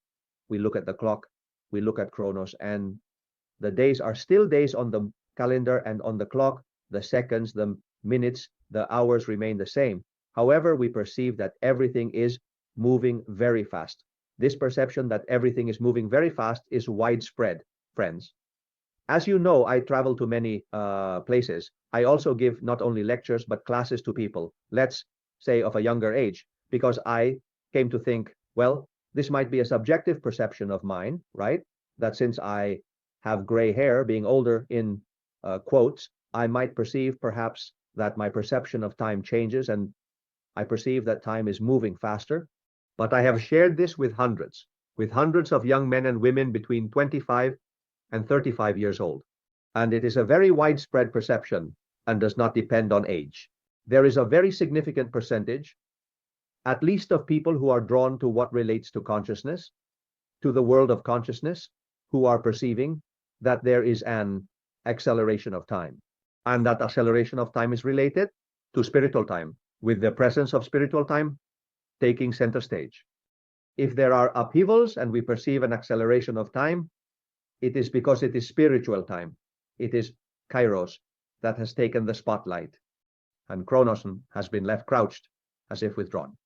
we look at the clock, we look at Chronos, and the days are still days on the calendar and on the clock. The seconds, the minutes, the hours remain the same. However, we perceive that everything is moving very fast. This perception that everything is moving very fast is widespread, friends. As you know, I travel to many places. I also give not only lectures, but classes to people, let's say of a younger age, because I came to think, well, this might be a subjective perception of mine, right? That since I have gray hair, being older in quotes, I might perceive perhaps that my perception of time changes, and I perceive that time is moving faster, but I have shared this with hundreds of young men and women between 25 and 35 years old. And it is a very widespread perception and does not depend on age. There is a very significant percentage, at least of people who are drawn to what relates to consciousness, to the world of consciousness, who are perceiving that there is an acceleration of time. And that acceleration of time is related to spiritual time, with the presence of spiritual time taking center stage. If there are upheavals and we perceive an acceleration of time, it is because it is spiritual time. It is Kairos that has taken the spotlight, and Chronos has been left crouched as if withdrawn.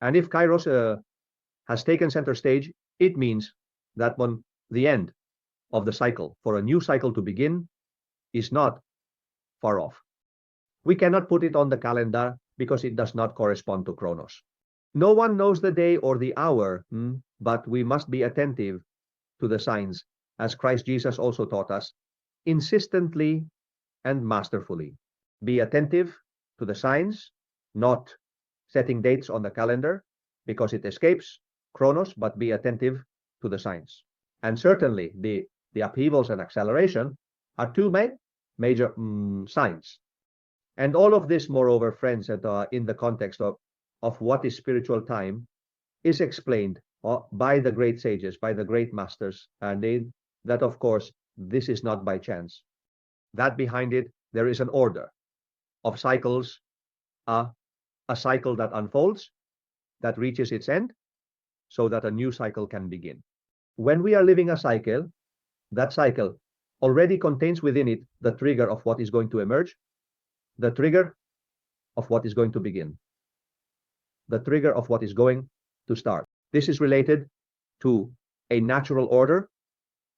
And if Kairos has taken center stage, it means that when the end of the cycle for a new cycle to begin is not far off. We cannot put it on the calendar because it does not correspond to Chronos. No one knows the day or the hour, but we must be attentive to the signs, as Christ Jesus also taught us, insistently and masterfully. Be attentive to the signs, not setting dates on the calendar because it escapes Chronos, but be attentive to the signs. And certainly the upheavals and acceleration are two major signs. And all of this, moreover, friends, in the context of what is spiritual time, is explained by the great sages, by the great masters, and that, of course, this is not by chance. That behind it, there is an order of cycles, a cycle that unfolds, that reaches its end, so that a new cycle can begin. When we are living a cycle, that cycle already contains within it the trigger of what is going to emerge, the trigger of what is going to begin, the trigger of what is going to start. This is related to a natural order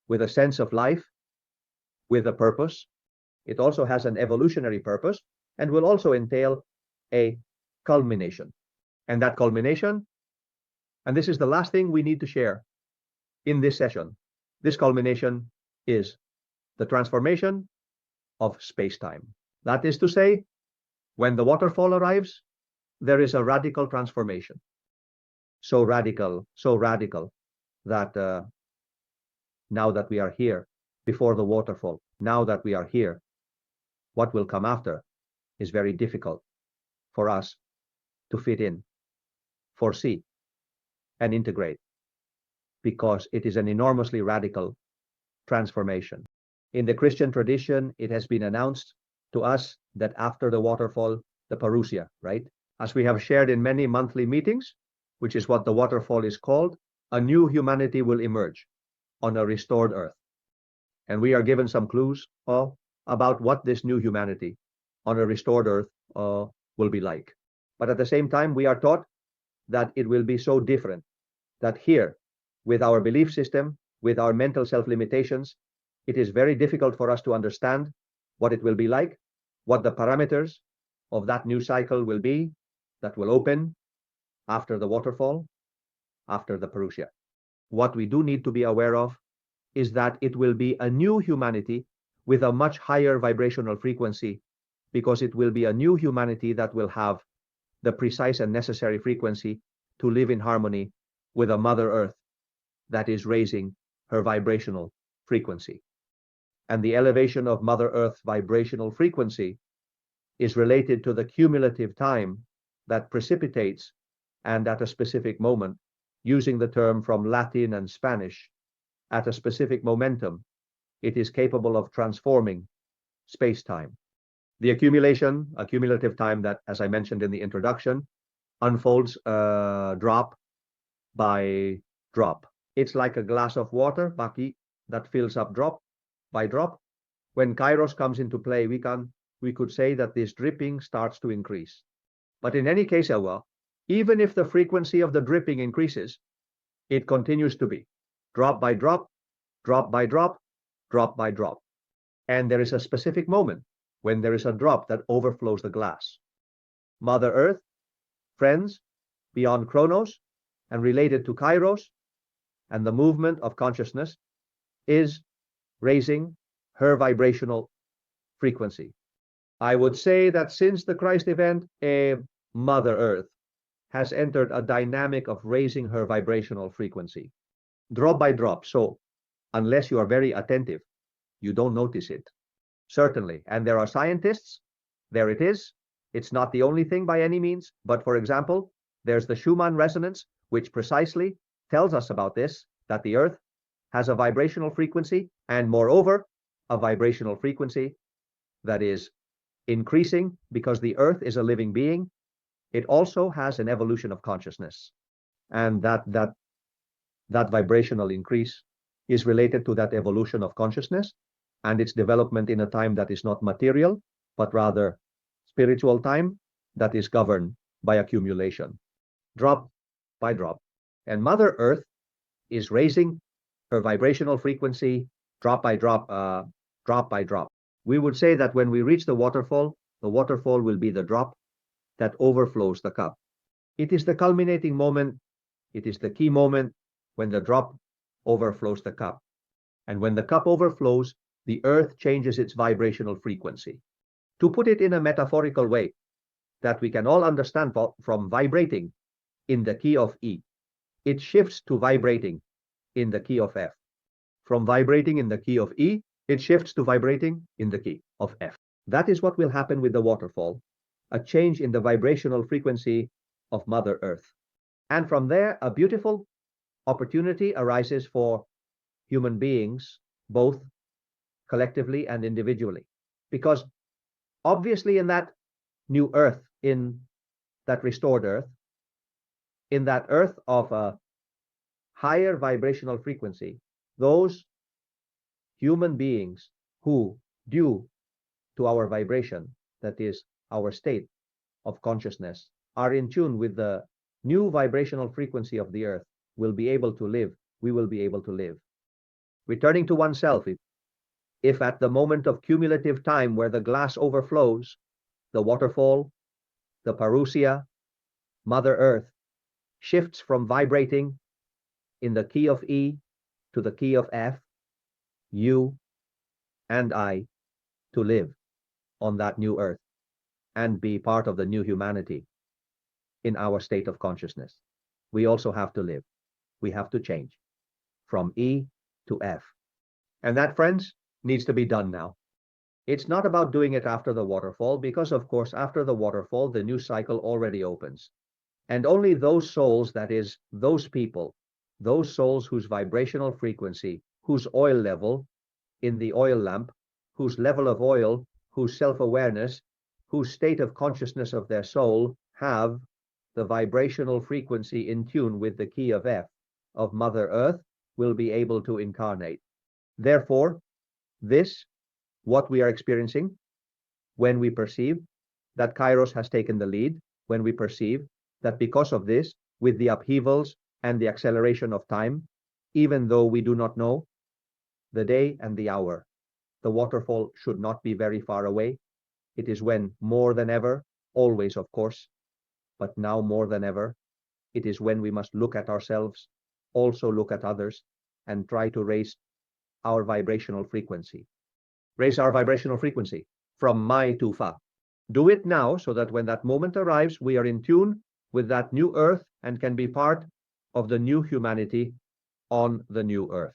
with a sense of life, with a purpose. It also has an evolutionary purpose and will also entail a culmination. And that culmination, and this is the last thing we need to share in this session, this culmination is the transformation of space-time. That is to say, when the waterfall arrives, there is a radical transformation. So radical that now that we are here before the waterfall, now that we are here, what will come after is very difficult for us to fit in, foresee, and integrate, because it is an enormously radical transformation. In the Christian tradition, it has been announced to us that after the waterfall, the parousia, right? As we have shared in many monthly meetings, which is what the waterfall is called, a new humanity will emerge on a restored earth. And we are given some clues about what this new humanity on a restored earth will be like. But at the same time, we are taught that it will be so different, that here, with our belief system, with our mental self-limitations, it is very difficult for us to understand what it will be like, what the parameters of that new cycle will be, that will open after the waterfall, after the parousia. What we do need to be aware of is that it will be a new humanity with a much higher vibrational frequency, because it will be a new humanity that will have the precise and necessary frequency to live in harmony with a Mother Earth that is raising her vibrational frequency. And the elevation of Mother Earth's vibrational frequency is related to the cumulative time that precipitates, and at a specific moment, using the term from Latin and Spanish, at a specific momentum, it is capable of transforming space-time. The accumulative time that, as I mentioned in the introduction, unfolds drop by drop. It's like a glass of water, Baki, that fills up drop by drop. When Kairos comes into play, we could say that this dripping starts to increase. But in any case, even if the frequency of the dripping increases, it continues to be drop by drop, drop by drop, drop by drop. And there is a specific moment when there is a drop that overflows the glass. Mother Earth, friends, beyond Chronos and related to Kairos and the movement of consciousness, is raising her vibrational frequency. I would say that since the Christ event, Mother Earth has entered a dynamic of raising her vibrational frequency, drop by drop. So unless you are very attentive, you don't notice it. Certainly. And there are scientists, there it is. It's not the only thing by any means, but for example, there's the Schumann resonance, which precisely tells us about this, that the Earth has a vibrational frequency, and moreover, a vibrational frequency that is increasing because the Earth is a living being. It also has an evolution of consciousness, and that vibrational increase is related to that evolution of consciousness and its development in a time that is not material, but rather spiritual time that is governed by accumulation, drop by drop. And Mother Earth is raising her vibrational frequency drop by drop, drop by drop. We would say that when we reach the waterfall will be the drop that overflows the cup. It is the culminating moment, it is the key moment when the drop overflows the cup. And when the cup overflows, the Earth changes its vibrational frequency. To put it in a metaphorical way that we can all understand, from vibrating in the key of E, it shifts to vibrating in the key of F. From vibrating in the key of E, it shifts to vibrating in the key of F. That is what will happen with the waterfall, a change in the vibrational frequency of Mother Earth. And from there, a beautiful opportunity arises for human beings, both collectively and individually. Because obviously in that new Earth, in that restored Earth, in that Earth of a higher vibrational frequency, those human beings who, due to our vibration, that is our state of consciousness, are in tune with the new vibrational frequency of the Earth, will be able to live. We will be able to live. Returning to oneself, if at the moment of cumulative time where the glass overflows, the waterfall, the parousia, Mother Earth, shifts from vibrating in the key of E to the key of F, you and I to live on that new Earth and be part of the new humanity in our state of consciousness. We also have to live. We have to change from E to F. And that, friends, needs to be done now. It's not about doing it after the waterfall, because of course after the waterfall the new cycle already opens. And only those souls, that is, those people, those souls whose vibrational frequency, whose oil level in the oil lamp, whose level of oil, whose self-awareness, whose state of consciousness of their soul have the vibrational frequency in tune with the key of F of Mother Earth, will be able to incarnate. Therefore, this, what we are experiencing, when we perceive that Kairos has taken the lead, when we perceive that because of this, with the upheavals and the acceleration of time, even though we do not know the day and the hour, the waterfall should not be very far away. It is when, more than ever, always of course, but now more than ever, it is when we must look at ourselves, also look at others, and try to raise our vibrational frequency. Raise our vibrational frequency from Mai to Fa. Do it now so that when that moment arrives, we are in tune with that new Earth and can be part of the new humanity on the new Earth.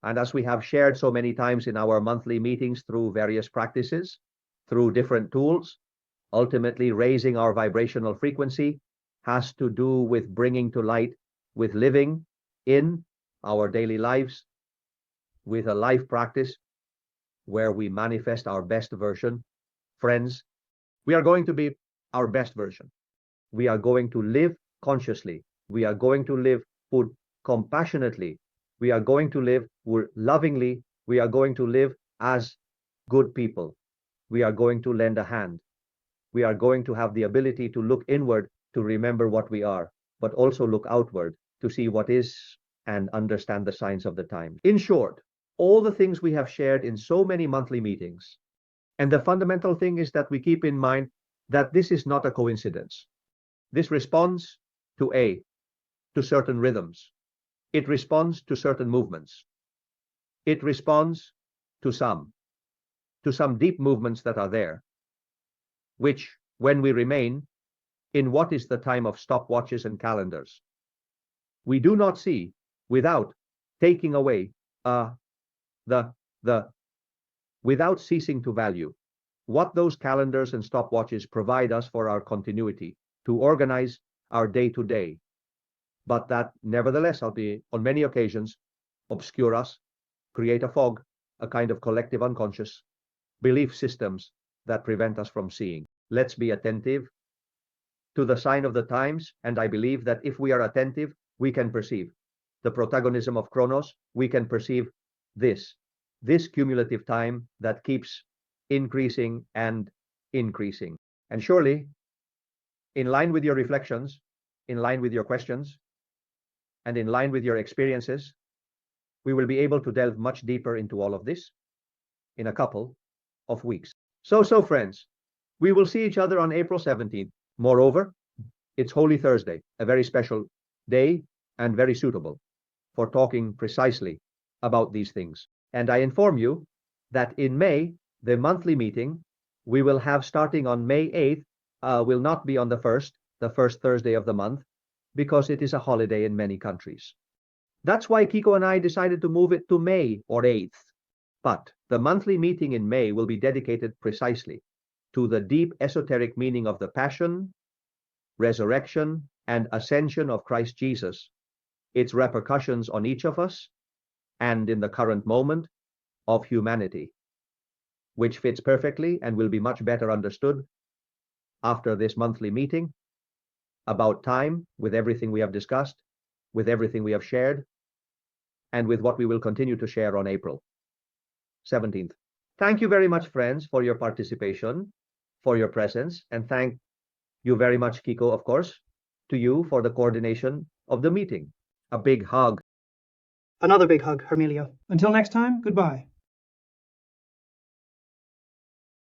And as we have shared so many times in our monthly meetings through various practices, through different tools, ultimately raising our vibrational frequency has to do with bringing to light, with living in our daily lives, with a life practice where we manifest our best version. Friends, we are going to be our best version. We are going to live consciously. We are going to live compassionately. We are going to live lovingly. We are going to live as good people. We are going to lend a hand. We are going to have the ability to look inward to remember what we are, but also look outward to see what is and understand the signs of the time. In short, all the things we have shared in so many monthly meetings. And the fundamental thing is that we keep in mind that this is not a coincidence. This responds to certain rhythms. It responds to certain movements. It responds to some deep movements that are there, which, when we remain in what is the time of stopwatches and calendars. We do not see, without taking away without ceasing to value what those calendars and stopwatches provide us for our continuity to organize our day-to-day, but that nevertheless, on many occasions, obscure us, create a fog, a kind of collective unconscious belief systems that prevent us from seeing. Let's be attentive to the sign of the times, and I believe that if we are attentive, we can perceive the protagonism of Chronos, we can perceive this cumulative time that keeps increasing and increasing. And surely, in line with your reflections, in line with your questions, and in line with your experiences, we will be able to delve much deeper into all of this in a couple of weeks. So friends, we will see each other on April 17th. Moreover, it's Holy Thursday, a very special day and very suitable for talking precisely about these things. And I inform you that in May, the monthly meeting we will have starting on May 8th will not be on the first Thursday of the month, because it is a holiday in many countries. That's why Kiko and I decided to move it to May or 8th. But the monthly meeting in May will be dedicated precisely to the deep esoteric meaning of the Passion, resurrection, and ascension of Christ Jesus, its repercussions on each of us, and in the current moment of humanity, which fits perfectly and will be much better understood after this monthly meeting about time, with everything we have discussed, with everything we have shared, and with what we will continue to share on April 17th. Thank you very much, friends, for your participation, for your presence, and thank you very much, Kiko, of course, to you for the coordination of the meeting. A big hug. Another big hug, Hermelio. Until next time, goodbye.